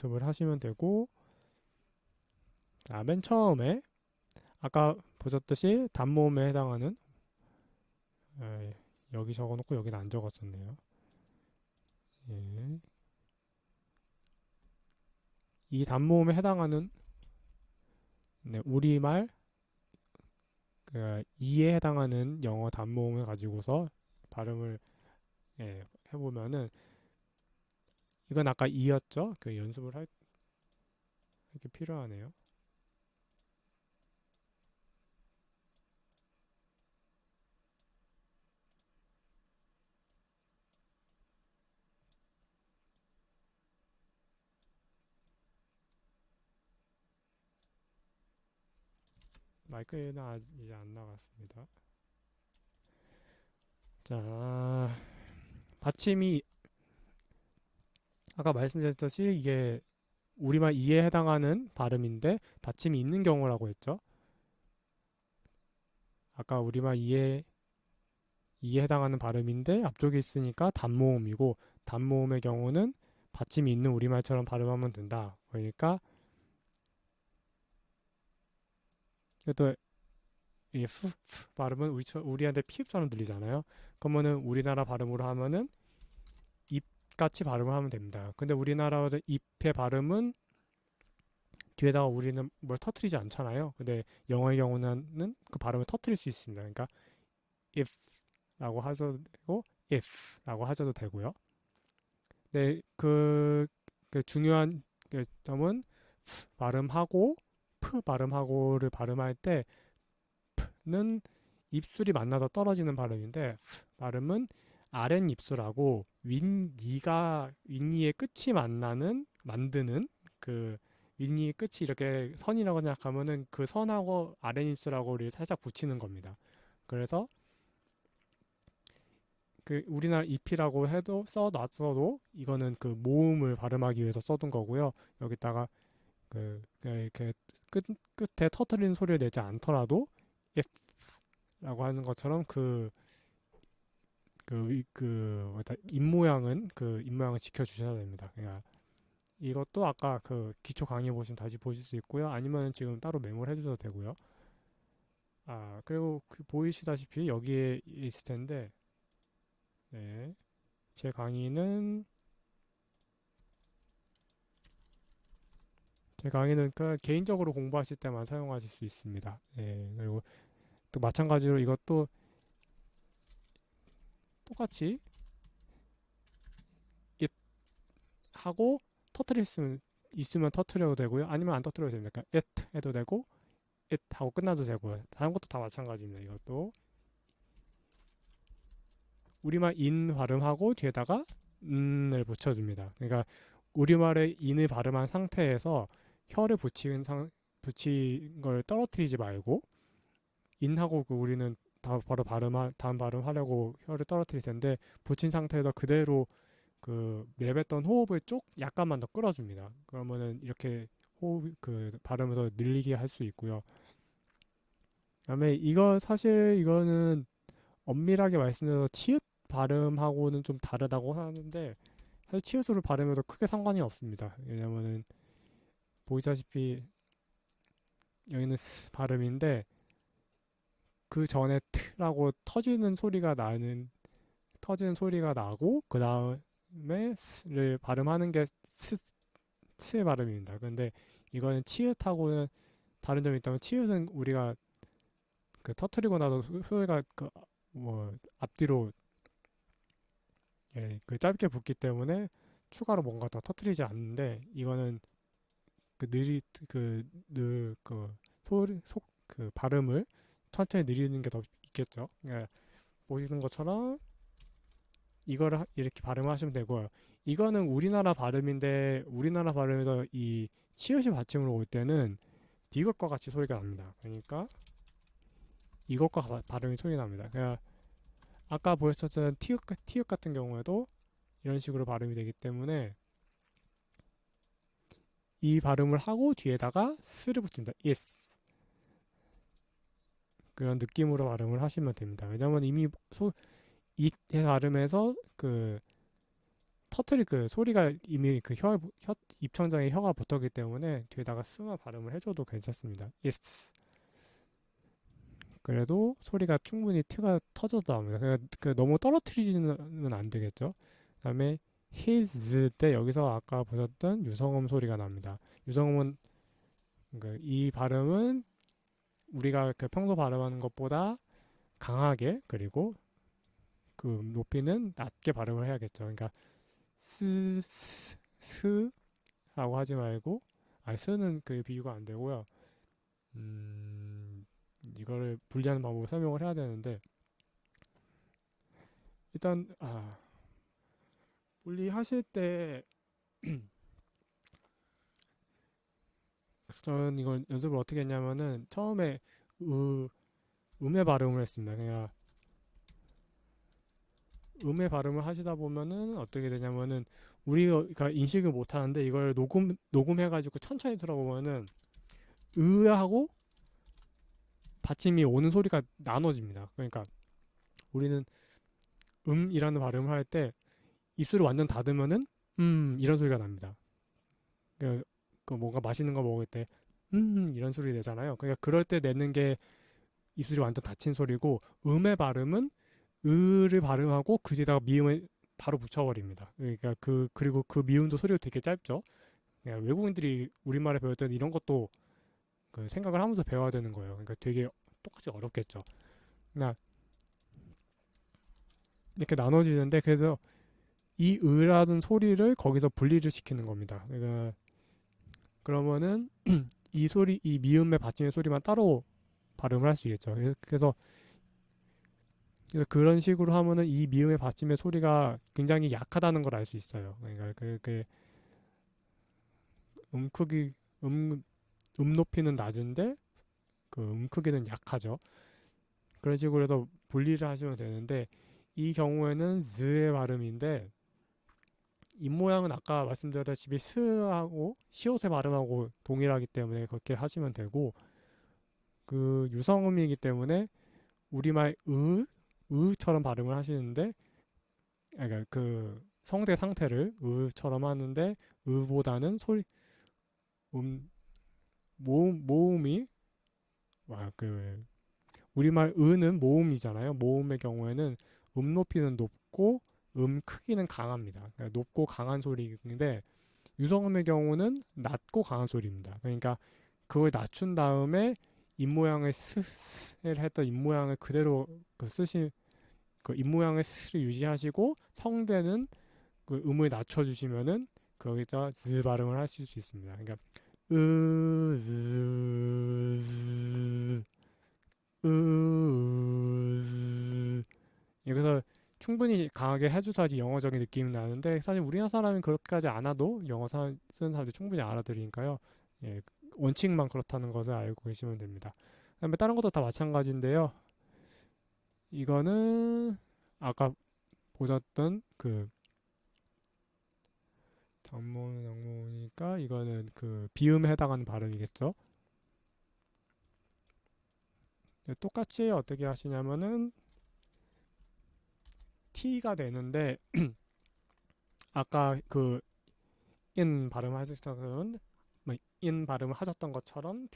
연습을 하시면 되고 맨 처음에 아까 보셨듯이 단모음에 해당하는 여기 적어놓고 여기는 안 적었었네요. 예. 이 단모음에 해당하는 우리말 이에 해당하는 영어 단모음을 가지고서 발음을 해보면은 이건 아까 이였죠? 그 연습을 할 게 필요하네요. 마이크에는 아직 이제 안 나갔습니다. 자, 받침이 아까 말씀드렸듯이 이게 우리말 이에 해당하는 발음인데 받침이 있는 경우라고 했죠. 아까 우리말 이에 해당하는 발음인데 앞쪽에 있으니까 단모음이고 단모음의 경우는 받침이 있는 우리말처럼 발음하면 된다. 그러니까 또 이 발음은 우리한테 피읍처럼 들리잖아요. 그러면은 우리나라 발음으로 하면은 입같이 발음을 하면 됩니다. 근데 우리나라 입의 발음은 뒤에다가 우리는 뭘 터트리지 않잖아요. 근데 영어의 경우는 그 발음을 터트릴 수 있습니다. 그러니까 if라고 하셔도 되고 if라고 하셔도 되고요. 네, 그 중요한 그 점은 발음하고 발음하고를 발음할 때는 입술이 만나서 떨어지는 발음인데 발음은 아랫입술하고 윗니의 끝이 만드는 그 윗니의 끝이 이렇게 선이라고 생각하면은 그 선하고 아랫입술하고를 살짝 붙이는 겁니다. 그래서 그 우리나라 잎이라고 해도 써놨어도 이거는 그 모음을 발음하기 위해서 써둔 거고요. 여기다가 이렇게 끝에 터트리는 소리를 내지 않더라도 F라고 하는 것처럼 입모양을 지켜주셔야 됩니다. 그러니까 이것도 아까 그 기초 강의 보시면 다시 보실 수 있고요. 아니면 지금 따로 메모를 해주셔도 되고요. 그리고 보이시다시피 여기에 있을 텐데, 네. 제 강의는 제 강의는 그 개인적으로 공부하실 때만 사용하실 수 있습니다. 예, 그리고 또 마찬가지로 이것도 똑같이 it 하고 터트릴 수 있으면 터트려도 되고요. 아니면 안 터트려도 됩니다. 그러니까 it 해도 되고 it 하고 끝나도 되고요. 다른 것도 다 마찬가지입니다. 이것도 우리말 in 발음하고 뒤에다가 을 붙여줍니다. 그러니까 우리말의 in을 발음한 상태에서 혀를 붙인 걸 떨어뜨리지 말고 in하고 그 우리는 바로 다음 발음하려고 혀를 떨어뜨릴 텐데 붙인 상태에서 그대로 그 내뱉던 호흡을 약간만 더 끌어줍니다. 그러면은 이렇게 호흡 그 발음을 더 늘리게 할 수 있고요. 그다음에 사실 이거는 엄밀하게 말씀드려서 치읓 발음하고는 좀 다르다고 하는데 사실 치읓으로 발음해도 크게 상관이 없습니다. 왜냐면은 보이다시피 여기는 스 발음인데 그 전에 트라고 터지는 소리가 나고 그 다음에 스를 발음하는 게 스의 발음입니다. 근데 이거는 치읓하고는 다른 점이 있다면 치읓은 우리가 그 터트리고 나도 소리가 그 뭐 앞뒤로 그 짧게 붙기 때문에 추가로 뭔가 더 터트리지 않는데 이거는 그 소리 그 발음을 천천히 느리는 게 더 있겠죠. 그러니까 보시는 것처럼 이거를 이렇게 발음하시면 되고요. 이거는 우리나라 발음인데 우리나라 발음에서 이 치읓이 받침으로 올 때는 이것과 같이 소리가 납니다. 그러니까 이것과 발음이 소리 납니다. 그러니까 아까 보셨던 티읕 같은 경우에도 이런 식으로 발음이 되기 때문에 이 발음을 하고 뒤에다가 스를 붙입니다. is 그런 느낌으로 발음을 하시면 됩니다. 왜냐면 이미 it의 발음에서 그 터트릴 그 소리가 이미 그 입천장에 혀가 붙었기 때문에 뒤에다가 스만 발음을 해줘도 괜찮습니다. is 그래도 소리가 충분히 트가 터져도 나옵니다. 그 너무 떨어뜨리지는 안 되겠죠. 그다음에 his 때 여기서 아까 보셨던 유성음 소리가 납니다. 유성음은 이 발음은 우리가 그 평소 발음하는 것보다 강하게 그리고 그 높이는 낮게 발음을 해야겠죠. 그러니까 스라고 하지 말고 스는 그 비유가 안 되고요. 이거를 분리하는 방법을 설명을 해야 되는데 일단 분리하실 때 저는 이걸 연습을 어떻게 했냐면은 처음에 음의 발음을 했습니다. 그냥 음의 발음을 하시다 보면은 어떻게 되냐면은 우리가 인식을 못 하는데 이걸 녹음해가지고 천천히 들어보면은 으하고 받침이 오는 소리가 나눠집니다. 그러니까 우리는 이라는 발음을 할 때 입술을 완전 닫으면은 이런 소리가 납니다. 그 뭔가 맛있는 거 먹을 때 이런 소리 내잖아요. 그러니까 그럴 때 내는 게 입술이 완전 닫힌 소리고 음의 발음은 으를 발음하고 그 뒤에다가 미음을 바로 붙여버립니다. 그러니까 그리고 그 미음도 소리가 되게 짧죠. 그러니까 외국인들이 우리말을 배울 때는 이런 것도 그 생각을 하면서 배워야 되는 거예요. 그러니까 되게 똑같이 어렵겠죠. 그러니까 이렇게 나눠지는데 그래서 이 으라는 소리를 거기서 분리를 시키는 겁니다. 그러니까 그러면은 이 미음의 받침의 소리만 따로 발음을 할 수 있겠죠. 그래서 그런 식으로 하면은 이 미음의 받침의 소리가 굉장히 약하다는 걸 알 수 있어요. 그러니까 크기 높이는 낮은데 그 크기는 약하죠. 그런 식으로 해서 분리를 하시면 되는데 이 경우에는 z의 발음인데 입모양은 아까 말씀드렸다시피 스하고 시옷의 발음하고 동일하기 때문에 그렇게 하시면 되고 그 유성음이기 때문에 우리말 으처럼 발음을 하시는데 그러니까 그 성대 상태를 으처럼 하는데 으보다는 모음이 우리말 으는 모음이잖아요. 모음의 경우에는 높이는 높고 크기는 강합니다. 그러니까 높고 강한 소리인데 유성음의 경우는 낮고 강한 소리입니다. 그러니까 그걸 낮춘 다음에 입모양을 스를 했던 입모양을 그대로 그 입모양을 스를 유지하시고 성대는 그 음을 낮춰주시면은 거기다 즈 발음을 하실 수 있습니다. 그러니까 으, 즈, 으, 여기서 충분히 강하게 해주사지 영어적인 느낌이 나는데 사실 우리나라 사람은 그렇게까지 않아도 쓰는 사람들이 충분히 알아들으니까요. 예, 원칙만 그렇다는 것을 알고 계시면 됩니다. 그다음에 다른 것도 다 마찬가지인데요. 이거는 아까 보셨던 그 장모니까 이거는 그 비음에 해당하는 발음이겠죠. 똑같이 어떻게 하시냐면은 T가 되는데 아까 그 인 발음 하셨던 인 발음을 하셨던 것처럼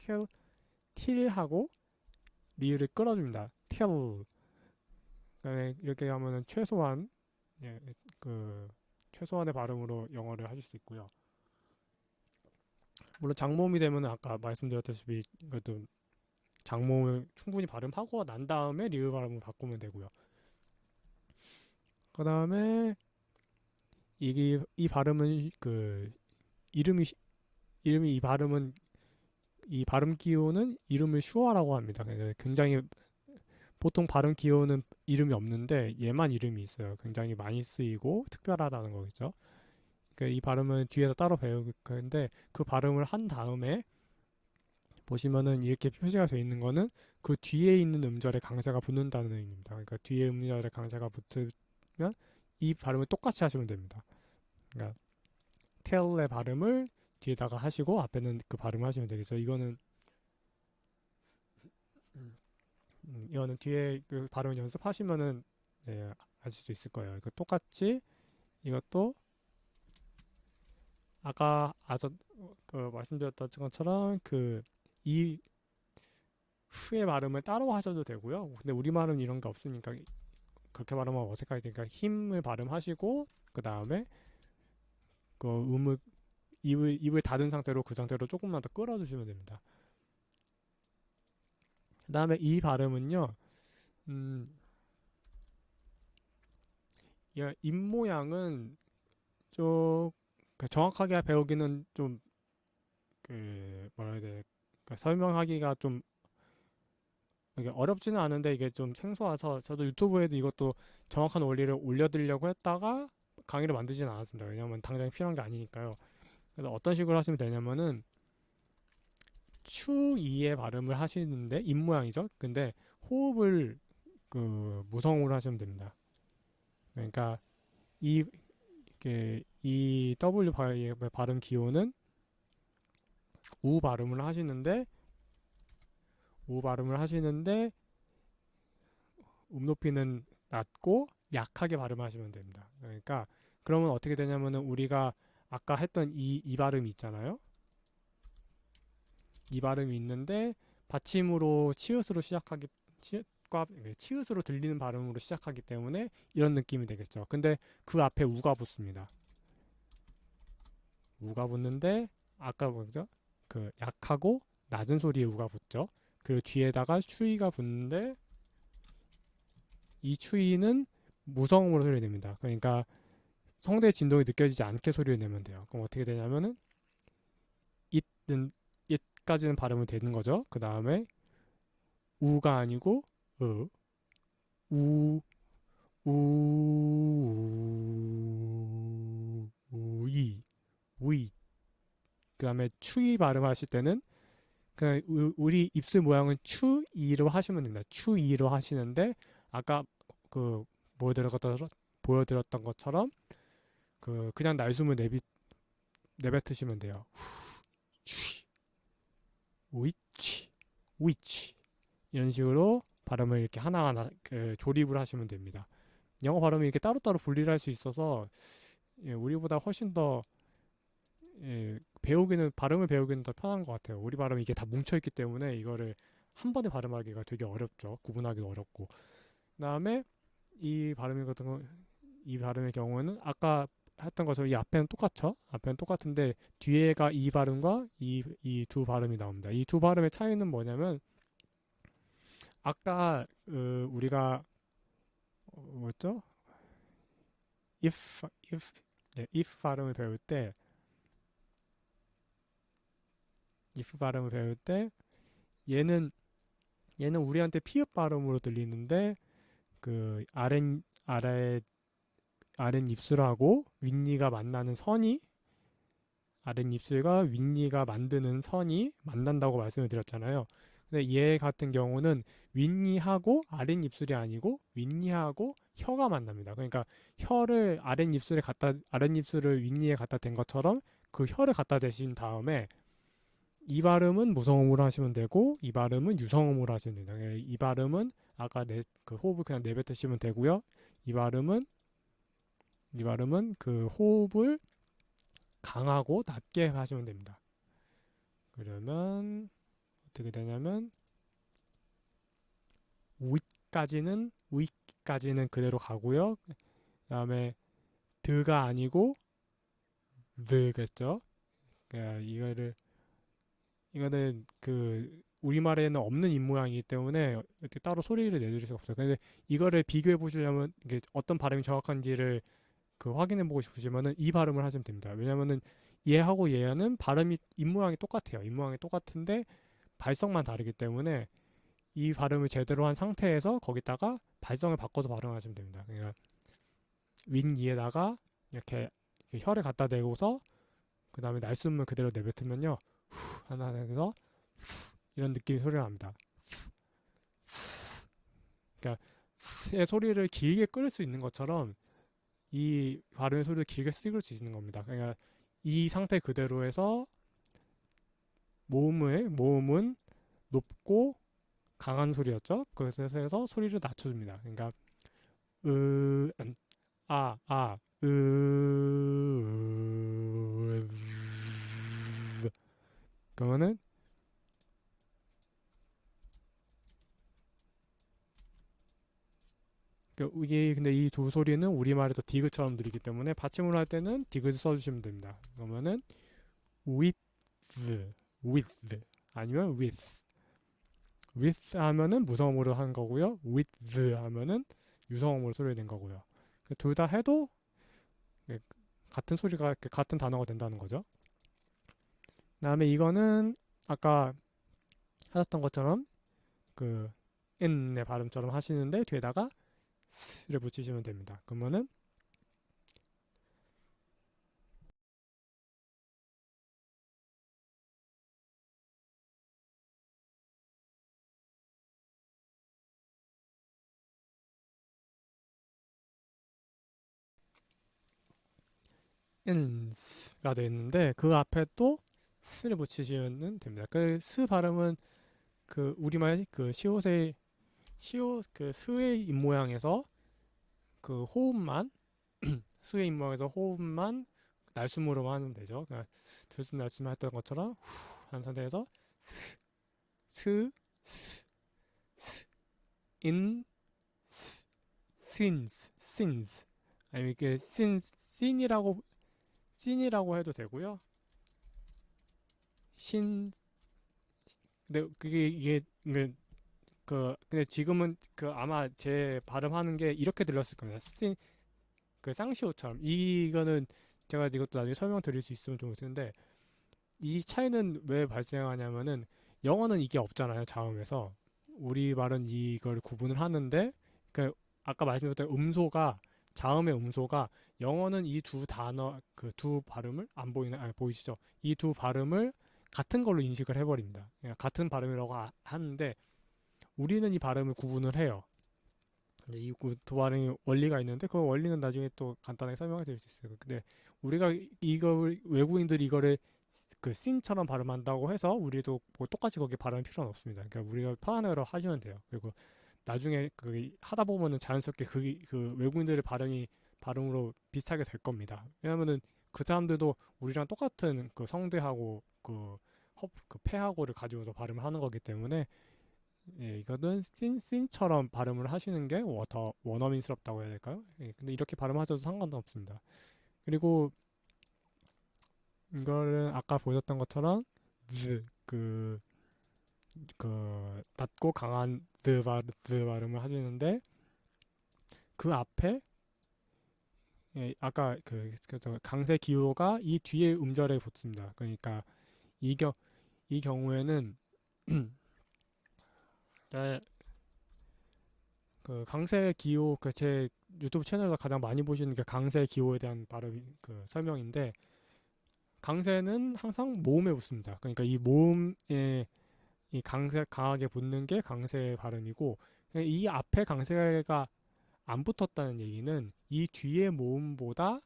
틸하고 리을을 끌어줍니다. 틸. 이렇게 하면은 최소한 예, 그 최소한의 발음으로 영어를 하실 수 있고요. 물론 장모음이 되면은 아까 말씀드렸다시피 이것도 장모음을 충분히 발음하고 난 다음에 리을 발음을 바꾸면 되고요. 그 다음에 이 발음은 그 이름이 이 발음 기호는 이름을 슈어라고 합니다. 굉장히 보통 발음 기호는 이름이 없는데 얘만 이름이 있어요. 굉장히 많이 쓰이고 특별하다는 거겠죠. 그러니까 이 발음은 뒤에서 따로 배울 건데 그 발음을 한 다음에 보시면은 이렇게 표시가 되어 있는 거는 그 뒤에 있는 음절에 강세가 붙는다는 의미입니다. 그러니까 뒤에 음절에 강세가 붙으면 이 발음을 똑같이 하시면 됩니다. 그러니까 tell의 발음을 뒤에다가 하시고 앞에는 그 발음을 하시면 되겠죠. 이거는 뒤에 그 발음 연습하시면은 네, 아실 수 있을 거예요. 이거 똑같이 이것도 아까 그 말씀드렸던 것처럼 그 이 후의 발음을 따로 하셔도 되고요. 근데 우리말은 이런 게 없으니까 그렇게 발음하면 어색하니까 힘을 발음하시고 그 다음에 그 입을 닫은 상태로 그 상태로 조금만 더 끌어주시면 됩니다. 그 다음에 이 발음은요, 입 모양은 좀 정확하게 배우기는 좀 그 뭐라 해야 돼, 설명하기가 좀 이게 어렵지는 않은데 이게 좀 생소해서 저도 유튜브에도 이것도 정확한 원리를 올려드리려고 했다가 강의를 만들지는 않았습니다. 왜냐하면 당장 필요한 게 아니니까요. 그래서 어떤 식으로 하시면 되냐면은 추이의 발음을 하시는데 입 모양이죠. 근데 호흡을 그 무성으로 하시면 됩니다. 그러니까 이 W 발음 기호는 우 발음을 하시는데 높이는 낮고 약하게 발음하시면 됩니다. 그러니까 그러면 어떻게 되냐면은 우리가 아까 했던 이 발음이 있잖아요. 이 발음이 있는데 받침으로 치읓으로 치읓으로 들리는 발음으로 시작하기 때문에 이런 느낌이 되겠죠. 근데 그 앞에 우가 붙습니다. 우가 붙는데 아까 뭐죠? 그 약하고 낮은 소리에 우가 붙죠. 그리고 뒤에다가 추위가 붙는데 이 추위는 무성음으로 소리를 냅니다. 그러니까 성대 진동이 느껴지지 않게 소리를 내면 돼요. 그럼 어떻게 되냐면은 it까지는 발음이 되는 거죠. 그 다음에 우가 아니고 우, 우이, 우이. 그 다음에 추이 발음하실 때는 그냥 우리 입술 모양은 추이로 하시면 됩니다. 추이로 하시는데 아까 그 보여드렸던 것처럼 그 그냥 날숨을 내뱉으시면 돼요. 우이치, 우이치 이런 식으로 발음을 이렇게 하나하나 조립을 하시면 됩니다. 영어 발음이 이렇게 따로따로 분리를 할 수 있어서 우리보다 훨씬 더 발음을 배우기는 더 편한 것 같아요. 우리 발음이 이게 다 뭉쳐있기 때문에 이거를 한 번에 발음하기가 되게 어렵죠. 구분하기도 어렵고. 그다음에 이 발음의 경우는 아까 했던 것처럼 이 앞에는 똑같죠? 앞에는 똑같은데 뒤에가 이 발음과 이 두 발음이 나옵니다. 이 두 발음의 차이는 뭐냐면 아까 우리가 뭐였죠? if if 네, if 발음을 배울 때 if 발음을 배울 때 얘는 우리한테 피읍 발음으로 들리는데 그 아랫입술하고 윗니가 만나는 선이 아랫입술과 윗니가 만드는 선이 만난다고 말씀을 드렸잖아요. 근데 얘 같은 경우는 윗니하고 아랫입술이 아니고 윗니하고 혀가 만납니다. 그러니까 혀를 아랫입술을 윗니에 갖다 댄 것처럼 그 혀를 갖다 대신 다음에 이 발음은 무성음으로 하시면 되고 이 발음은 유성음으로 하시면 됩니다. 이 발음은 아까 그 호흡을 그냥 내뱉으시면 되고요. 이 발음은 그 호흡을 강하고 낮게 하시면 됩니다. 그러면 어떻게 되냐면 우익까지는 그대로 가고요. 그다음에 드가 아니고 드겠죠. 그러니까 이거는 그 우리말에는 없는 입 모양이기 때문에 이렇게 따로 소리를 내드릴 수가 없어요. 근데 이거를 비교해 보시려면 이게 어떤 발음이 정확한지를 그 확인해 보고 싶으시면은 이 발음을 하시면 됩니다. 왜냐면은 얘하고 얘는 발음이 입 모양이 똑같아요. 입 모양이 똑같은데 발성만 다르기 때문에 이 발음을 제대로 한 상태에서 거기다가 발성을 바꿔서 발음하시면 됩니다. 그러니까 윗이에다가 이렇게 혀를 갖다 대고서 그 다음에 날숨을 그대로 내뱉으면요. 후 하나 해서 이런 느낌의 소리가 납니다. 그러니까 의 소리를 길게 끌 수 있는 것처럼 이 발음의 소리를 길게 쓸 수 있는 겁니다. 그러니까 이 상태 그대로에서 모음은 높고 강한 소리였죠. 그래서 소리를 낮춰줍니다. 그러니까 으, 아, 아, 그러면은 이게 근데 이 두 소리는 우리말에서 디귿처럼 들리기 때문에 받침을 할 때는 디귿을 써주시면 됩니다. 그러면은 with, with 아니면 with 하면은 무성음으로 한 거고요. with 하면은 유성음으로 소리를 낸 거고요. 둘 다 해도 같은 소리가 같은 단어가 된다는 거죠. 그다음에 이거는 아까 하셨던 것처럼 그 n의 발음처럼 하시는데 뒤에다가 s를 붙이시면 됩니다. 그러면은 ns가 되어 있는데 그 앞에 또 s를 붙이시면 됩니다. 그 스 발음은 그 우리말 그 시옷 그 스의 입 모양에서 그 호흡만 스의 입 모양에서 호흡만 날숨으로만 하면 되죠. 그러니까 들숨 날숨 했던 것처럼 후 한 상태에서 스, 스, 스, 스, 인, 스, since 아니면 이렇게 sin이라고 해도 되고요. 신 근데 근데 지금은 그 아마 제 발음하는 게 이렇게 들렸을 겁니다. 그 쌍시오처럼 이거는 제가 이것도 나중에 설명드릴 수 있으면 좋을 텐데 이 차이는 왜 발생하냐면은 영어는 이게 없잖아요. 자음에서 우리 말은 이걸 구분을 하는데 그 아까 말씀드렸던 자음의 음소가 영어는 이 두 단어 그 두 발음을 안 보이나 아니 보이시죠? 이 두 발음을 같은 걸로 인식을 해버립니다. 그러니까 같은 발음이라고 하는데 우리는 이 발음을 구분을 해요. 이 두 발음이 원리가 있는데 그 원리는 나중에 또 간단하게 설명해 드릴 수 있어요. 근데 우리가 외국인들이 이거를 그 씬처럼 발음한다고 해서 우리도 뭐 똑같이 거기 발음할 필요는 없습니다. 그러니까 우리가 편한 대로 하시면 돼요. 그리고 나중에 그 하다 보면은 자연스럽게 그 외국인들의 발음으로 비슷하게 될 겁니다. 왜냐면은 그 사람들도 우리랑 똑같은 그 성대하고 그 폐하고를 가지고서 발음을 하는 거기 때문에 예, 이거는 씬처럼 발음을 하시는 게 더 원어민스럽다고 해야 될까요? 예, 근데 이렇게 발음하셔도 상관은 없습니다. 그리고 이거는 아까 보셨던 것처럼 낮고 강한 드 발음을 하시는데 그 앞에 아까 저 강세 기호가 이 뒤에 음절에 붙습니다. 그러니까 이 경우에는 네, 그 강세 기호 제 유튜브 채널에서 가장 많이 보시는 게 강세 기호에 대한 발음 설명인데 강세는 항상 모음에 붙습니다. 그러니까 이 모음에 이 강하게 붙는 게 강세 발음이고 이 앞에 강세가 안 붙었다는 얘기는 이 뒤에 모음보다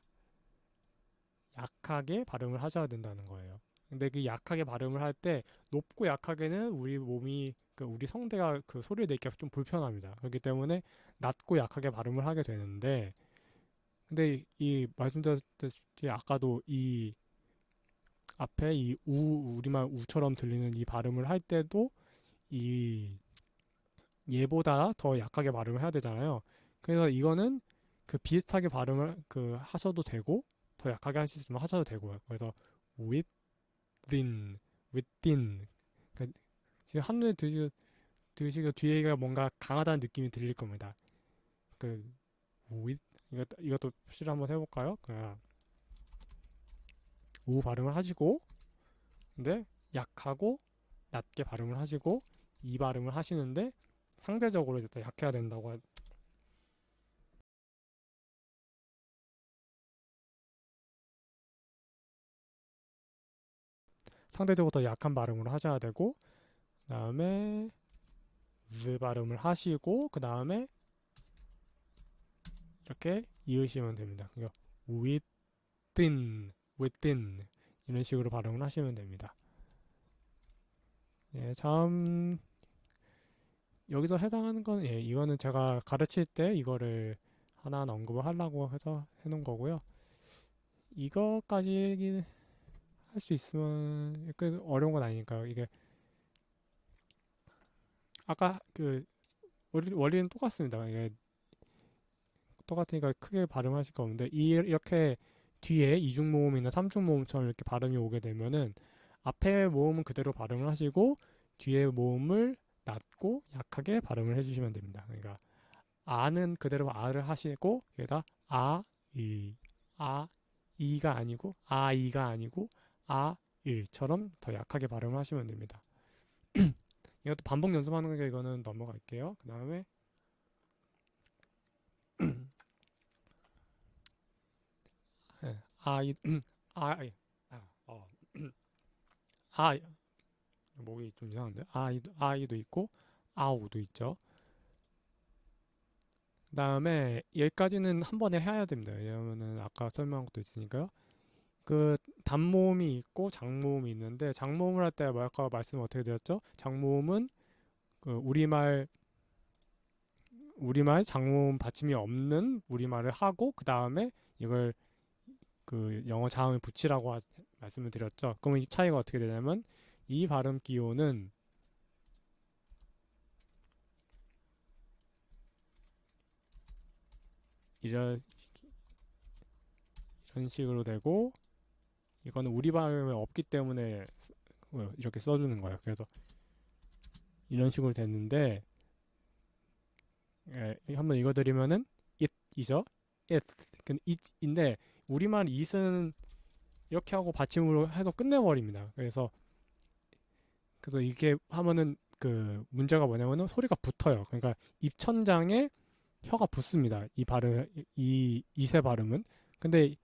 약하게 발음을 하셔야 된다는 거예요. 근데 그 약하게 발음을 할 때 높고 약하게는 우리 몸이 우리 성대가 그 소리를 내기가 좀 불편합니다. 그렇기 때문에 낮고 약하게 발음을 하게 되는데 근데 이 말씀드렸듯이 아까도 이 앞에 이 우리말 우처럼 들리는 이 발음을 할 때도 이 얘보다 더 약하게 발음을 해야 되잖아요. 그래서 이거는 비슷하게 발음을 하셔도 되고 더 약하게 할 수 있으면 하셔도 되고요. 그래서 within, within. 지금 한눈에 드시고 뒤에가 뭔가 강하다는 느낌이 들릴 겁니다. with 이것도 표시를 한번 해볼까요? 우 발음을 하시고 근데 약하고 낮게 발음을 하시고 이 발음을 하시는데 상대적으로 이제 더 약해야 된다고 상대적으로 더 약한 발음으로 하셔야 되고 그 다음에 z 발음을 하시고 그 다음에 이렇게 이으시면 됩니다. 그러니까 within 이런 식으로 발음을 하시면 됩니다. 예, 참 여기서 해당하는 건 이거는 제가 가르칠 때 이거를 하나하나 언급을 하려고 해서 해놓은 거고요. 이거까지 할 수 있으면 꽤 어려운 건 아니니까 이게 아까 원리는 똑같습니다. 이게 똑같으니까 크게 발음하실 거 없는데 이렇게 뒤에 이중 모음이나 삼중 모음처럼 이렇게 발음이 오게 되면은 앞에 모음은 그대로 발음을 하시고 뒤에 모음을 낮고 약하게 발음을 해주시면 됩니다. 그러니까 아는 그대로 아를 하시고 여기다 이가 아니고 이가 아니고 일처럼 더 약하게 발음을 하시면 됩니다. 이것도 반복 연습하는 거니까 이거는 넘어갈게요. 그 다음에 아이 아이 어. 아 목이 좀 이상한데 아이도 있고 아우도 있죠. 그 다음에 여기까지는 한 번에 해야 됩니다. 왜냐면은 아까 설명한 것도 있으니까요. 단모음이 있고 장모음이 있는데 장모음을 할 때 아까 말씀 어떻게 드렸죠? 장모음은 우리말 장모음 받침이 없는 우리말을 하고 그 다음에 이걸 영어 자음에 붙이라고 말씀을 드렸죠. 그러면 이 차이가 어떻게 되냐면 이 발음 기호는 이런 식으로 되고 이거는 우리 발음에 없기 때문에 이렇게 써주는 거예요. 그래서 이런 식으로 됐는데 한번 읽어드리면은 it이죠. it it인데 우리말 it은 이렇게 하고 받침으로 해서 끝내버립니다. 그래서 이게 하면은 문제가 뭐냐면은 소리가 붙어요. 그러니까 입천장에 혀가 붙습니다. 이 발음 이 it의 발음은 근데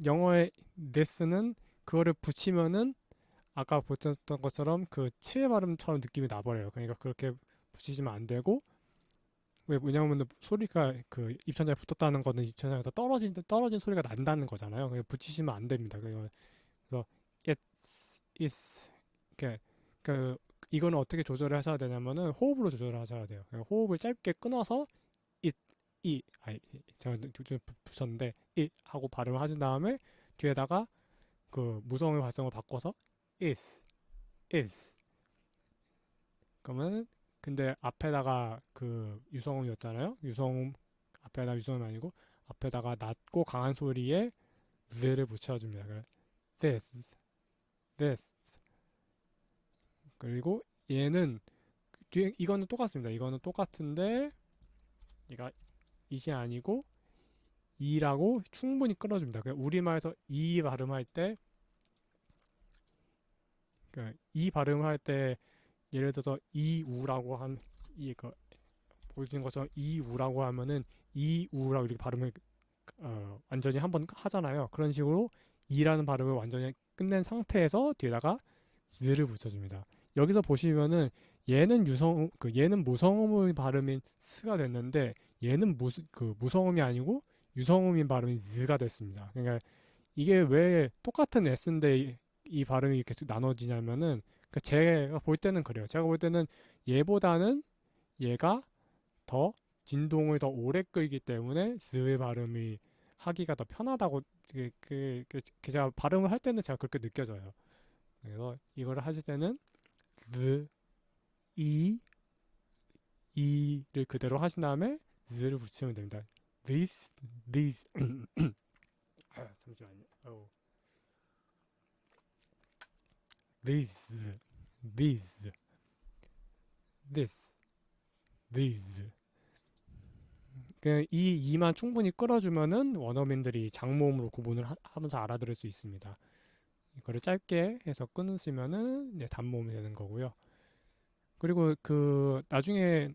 영어의 this는 그거를 붙이면은 아까 보셨던 것처럼 치의 발음처럼 느낌이 나버려요. 그러니까 그렇게 붙이시면 안 되고 왜냐하면 소리가 입천장에 붙었다는 거는 입천장에서 떨어진 소리가 난다는 거잖아요. 그냥 붙이시면 안 됩니다. 그래서 it's is 이거는 어떻게 조절을 하셔야 되냐면은 호흡으로 조절을 하셔야 돼요. 호흡을 짧게 끊어서 제가 좀 붙였는데 it 하고 발음을 하신 다음에 뒤에다가 무성의 발성을 바꿔서 is 그러면 근데 앞에다가 유성음이었잖아요. 유성음 앞에다 유성음이 아니고 앞에다가 낮고 강한 소리에 th를 붙여줍니다. this, this. 그리고 얘는 뒤에 이거는 똑같습니다. 이거는 똑같은데 얘가 이시 아니고 이라고 충분히 끌어줍니다. 그러니까 우리말에서 이 발음할 때, 그러니까 이 발음을 할 때 예를 들어서 이우라고 한 이거 보여주는 것처럼 이우라고 하면은 이우라고 이렇게 발음을 완전히 한번 하잖아요. 그런 식으로 이라는 발음을 완전히 끝낸 상태에서 뒤에다가 z를 붙여줍니다. 여기서 보시면은 얘는 얘는 무성음의 발음인 스가 됐는데 얘는 무성음이 아니고 유성음인 발음인 z가 됐습니다. 그러니까 이게 왜 똑같은 s인데 이 발음이 이렇게 나눠지냐면은 그러니까 제가 볼 때는 그래요. 제가 볼 때는 얘보다는 얘가 더 진동을 더 오래 끌기 때문에 z의 발음이 하기가 더 편하다고 제가 발음을 할 때는 제가 그렇게 느껴져요. 그래서 이거를 하실 때는 z, 이를 그대로 하신 다음에 z를 붙이면 됩니다. this 잠시만요. this, this, this, this. 그냥 이 이만 충분히 끌어주면은 원어민들이 장모음으로 구분을 하면서 알아들을 수 있습니다. 이거를 짧게 해서 끊으시면은 이제 단모음이 되는 거고요. 그리고 나중에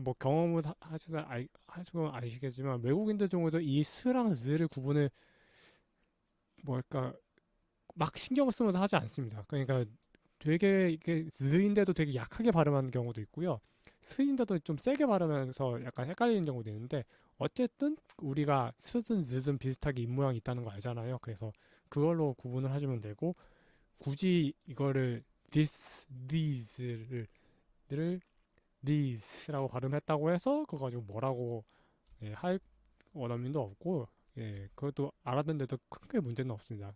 뭐 경험을 하시고 아시겠지만 외국인들 중에도 이 스랑 z를 구분을 뭐랄까 막 신경 쓰면서 하지 않습니다. 그러니까 되게 이게 z인데도 되게 약하게 발음하는 경우도 있고요. 스인데도 좀 세게 발음하면서 약간 헷갈리는 경우도 있는데 어쨌든 우리가 스든 z든 비슷하게 입모양이 있다는 거 알잖아요. 그래서 그걸로 구분을 하시면 되고 굳이 이거를 these를 these라고 발음했다고 해서 그거 가지고 뭐라고 할 원어민도 없고 그것도 알아듣는데도 크게 문제는 없습니다.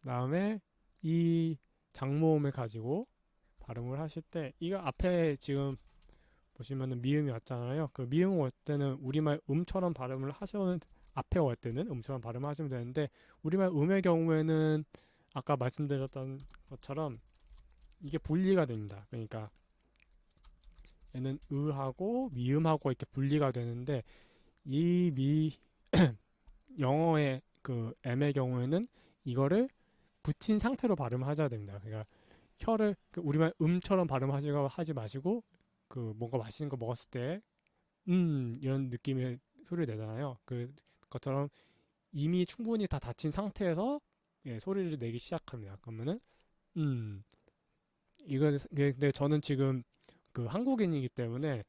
다음에 이 장모음을 가지고 발음을 하실 때 이거 앞에 지금 보시면은 미음이 왔잖아요. 그 미음 올 때는 우리말 음처럼 발음을 하시면 앞에 올 때는 음처럼 발음하시면 되는데 우리말 음의 경우에는 아까 말씀드렸던 것처럼 이게 분리가 됩니다. 그러니까 얘는 으하고 미음하고 이렇게 분리가 되는데 이 영어의 그 M의 경우에는 이거를 붙인 상태로 발음을 하셔야 됩니다. 그러니까 혀를 우리말 음처럼 발음하지 마시고 뭔가 맛있는 거 먹었을 때 이런 느낌의 소리를 내잖아요. 그것처럼 이미 충분히 다 닫힌 상태에서 소리를 내기 시작합니다. 그러면은 이거 근데 저는 지금 한국인이기 때문에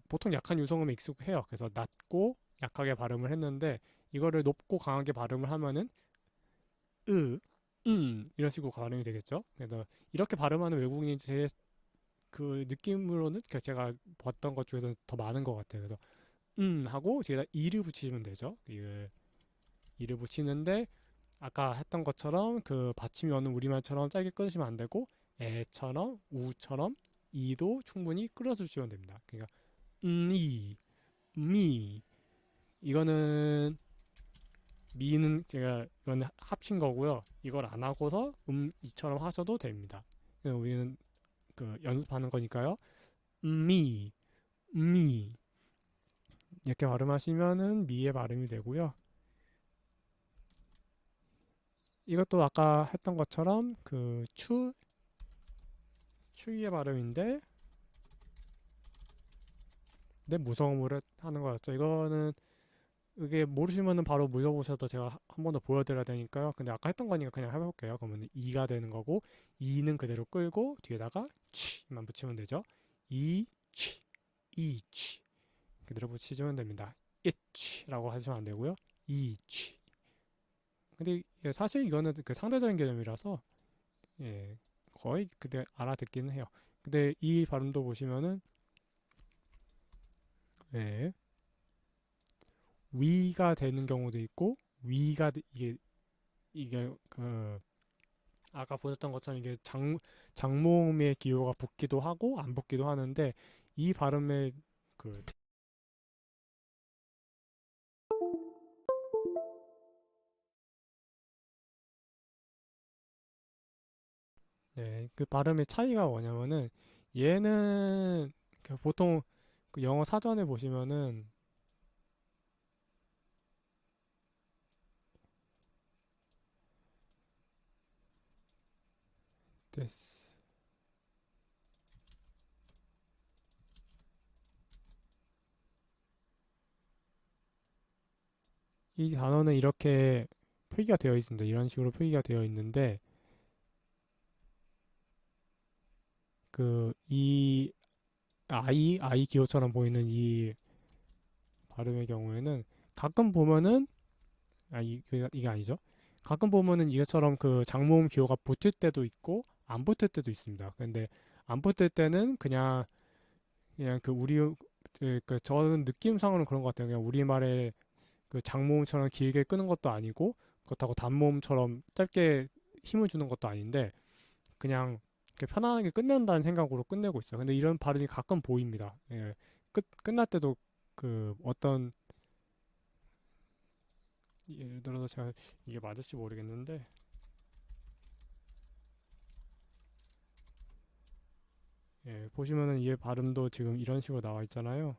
보통 약한 유성음에 익숙해요. 그래서 낮고 약하게 발음을 했는데 이거를 높고 강하게 발음을 하면은 으, 이런 식으로 발음이 되겠죠. 그래서 이렇게 발음하는 외국인이 제 느낌으로는 제가 봤던 것 중에서 더 많은 것 같아요. 그래서 하고 뒤에다 이를 붙이면 되죠. 이를 붙이는데 아까 했던 것처럼 그 받침이 오는 우리말처럼 짧게 끊으시면 안 되고 애처럼 우처럼 이도 충분히 끌어주시면 됩니다. 그러니까 이, 미 이거는 미는 제가 이건 합친 거고요. 이걸 안 하고서 이처럼 하셔도 됩니다. 우리는 연습하는 거니까요. 미, 미 이렇게 발음하시면은 미의 발음이 되고요. 이것도 아까 했던 것처럼 추위의 발음인데 무성음으로 하는 거였죠. 이거는 이게 모르시면은 바로 물어보셔도 제가 한 번 더 보여드려야 되니까요. 근데 아까 했던 거니까 그냥 해볼게요. 그러면 이가 되는 거고 이는 그대로 끌고 뒤에다가 치만 붙이면 되죠. 치, 치 그대로 붙이시면 됩니다. itch라고 하시면 안 되고요. 치. 근데 사실 이거는 상대적인 개념이라서 거의 그때 알아듣기는 해요. 근데 이 발음도 보시면은 위가 되는 경우도 있고 이게 아까 보셨던 것처럼 이게 장모음의 기호가 붙기도 하고 안 붙기도 하는데 이 발음의 네, 그 발음의 차이가 뭐냐면은 얘는 그 보통 그 영어 사전에 보시면은 this 이 단어는 이렇게 표기가 되어 있습니다. 이런 식으로 표기가 되어 있는데 그 이 I 기호처럼 보이는 이 발음의 경우에는 가끔 보면은 이게 아니죠. 가끔 보면은 이것처럼 그 장모음 기호가 붙을 때도 있고 안 붙을 때도 있습니다. 근데 안 붙을 때는 그냥 그 우리 그 저는 느낌상으로는 그런 것 같아요. 그냥 우리말의 그 장모음처럼 길게 끄는 것도 아니고 그렇다고 단모음처럼 짧게 힘을 주는 것도 아닌데 그냥 이렇게 편안하게 끝낸다는 생각으로 끝내고 있어요. 근데 이런 발음이 가끔 보입니다. 예. 끝날 때도 그 어떤 예를 들어서 제가 이게 맞을지 모르겠는데 예, 보시면은 얘 발음도 지금 이런 식으로 나와 있잖아요.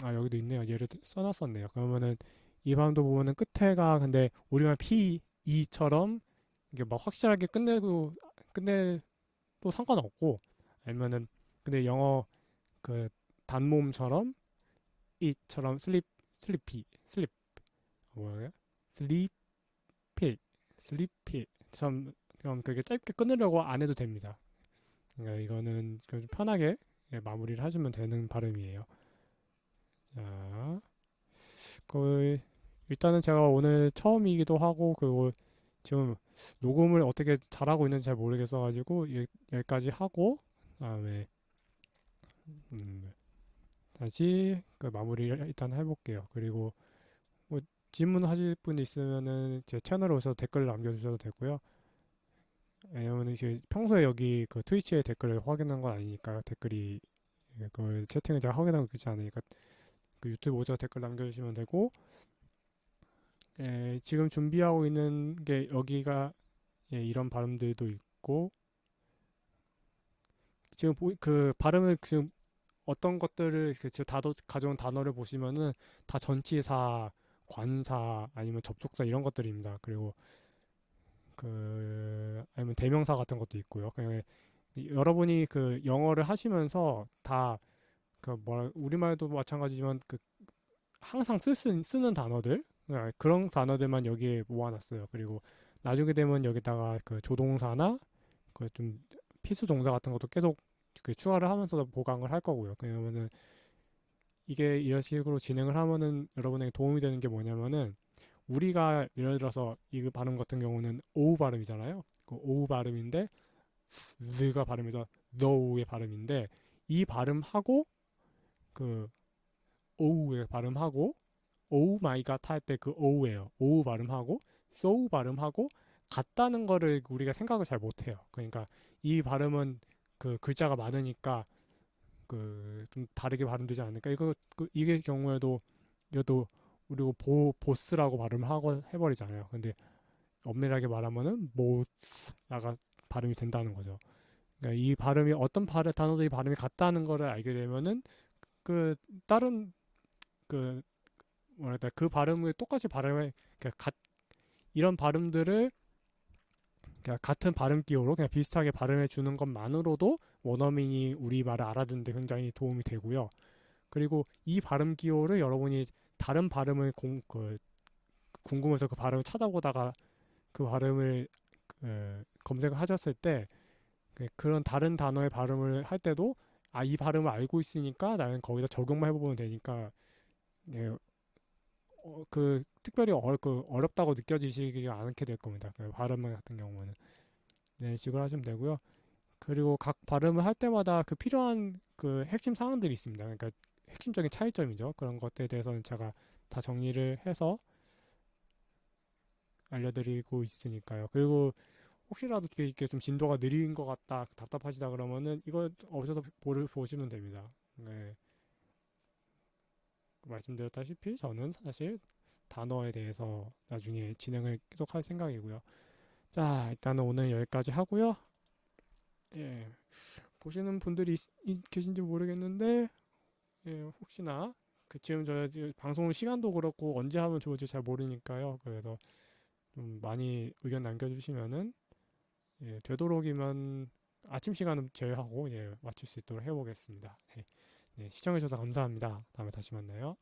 아, 여기도 있네요. 얘를 써놨었네요. 그러면은 이 발음도 보면은 끝에가 근데 우리말 P, E처럼 이게 막 확실하게 끝내도 상관없고 아니면은 근데 영어 그 단모음처럼 이처럼 슬리피 슬립 뭐야 슬리필 슬리필 참 그럼 그게 짧게 끊으려고 안 해도 됩니다. 그러니까 이거는 좀 편하게 예, 마무리를 해주면 되는 발음이에요. 자, 일단은 제가 오늘 처음이기도 하고 그리고 지금 녹음을 어떻게 잘하고 있는지 잘 모르겠어가지고 여기까지 하고 그다음에 다시 그 마무리를 일단 해볼게요. 그리고 뭐 질문하실 분 있으면은 제 채널에 오셔서 댓글 남겨주셔도 되고요. 왜냐면 이제 평소에 여기 그 트위치에 댓글을 확인한 건 아니니까요. 댓글이 그 채팅을 제가 확인하고 있지 않으니까 그 유튜브 오셔서 댓글 남겨주시면 되고 지금 준비하고 있는 게 여기가 이런 발음들도 있고 지금 그 발음을 지금 어떤 것들을 그 지금 가져온 단어를 보시면은 다 전치사, 관사 아니면 접속사 이런 것들입니다. 그리고 그 아니면 대명사 같은 것도 있고요. 그냥 여러분이 그 영어를 하시면서 다 그 뭐라 우리말도 마찬가지지만 그 항상 쓰는 단어들 그런 단어들만 여기에 모아놨어요. 그리고 나중에 되면 여기다가 그 조동사나 그 좀 필수 동사 같은 것도 계속 그 추가를 하면서 보강을 할 거고요. 그러면은 이게 이런 식으로 진행을 하면은 여러분에게 도움이 되는 게 뭐냐면은 우리가 예를 들어서 이 발음 같은 경우는 오우 발음이잖아요. 그 오우 발음인데 즈가 발음이죠. 노우의 발음인데 이 발음하고 그 오우의 발음하고 오우 마이 갓 할 때 그 오우예요. 오우 발음하고 소우 발음하고 같다는 거를 우리가 생각을 잘 못해요. 그러니까 이 발음은 그 글자가 많으니까 그 좀 다르게 발음되지 않을까? 이게 경우에도 이것도 그리고 보스라고 발음을 하고 해버리잖아요. 근데 엄밀하게 말하면은 모스라가 발음이 된다는 거죠. 그러니까 이 발음이 어떤 단어들이 발음이 같다는 거를 알게 되면은 그 다른 그 뭐랄까 그 발음을 똑같이 발음을 그러니까 이런 발음들을 그냥 같은 발음 기호로 그냥 비슷하게 발음해 주는 것만으로도 원어민이 우리 말을 알아듣는데 굉장히 도움이 되고요. 그리고 이 발음 기호를 여러분이 다른 발음을 궁금해서 그 발음을 찾아보다가 그 발음을 검색을 하셨을 때 그런 다른 단어의 발음을 할 때도 이 발음을 알고 있으니까 나는 거기다 적용만 해보면 되니까 예, 특별히 어렵다고 느껴지시지 않게 될 겁니다. 그 발음 같은 경우는 이런 식으로 하시면 되고요. 그리고 각 발음을 할 때마다 그 필요한 그 핵심 사항들이 있습니다. 그러니까 핵심적인 차이점이죠. 그런 것들에 대해서는 제가 다 정리를 해서 알려드리고 있으니까요. 그리고 혹시라도 이렇게 좀 진도가 느린 것 같다, 답답하시다 그러면은 이거 오셔서 보시면 됩니다. 네. 말씀드렸다시피 저는 사실 단어에 대해서 나중에 진행을 계속 할 생각이고요. 자, 일단은 오늘 여기까지 하고요. 예, 보시는 분들이 계신지 모르겠는데, 예, 혹시나 지금 저 방송 시간도 그렇고 언제 하면 좋을지 잘 모르니까요. 그래서 좀 많이 의견 남겨주시면은, 예, 되도록이면 아침 시간은 제외하고, 예, 맞출 수 있도록 해보겠습니다. 네, 네, 시청해주셔서 감사합니다. 다음에 다시 만나요.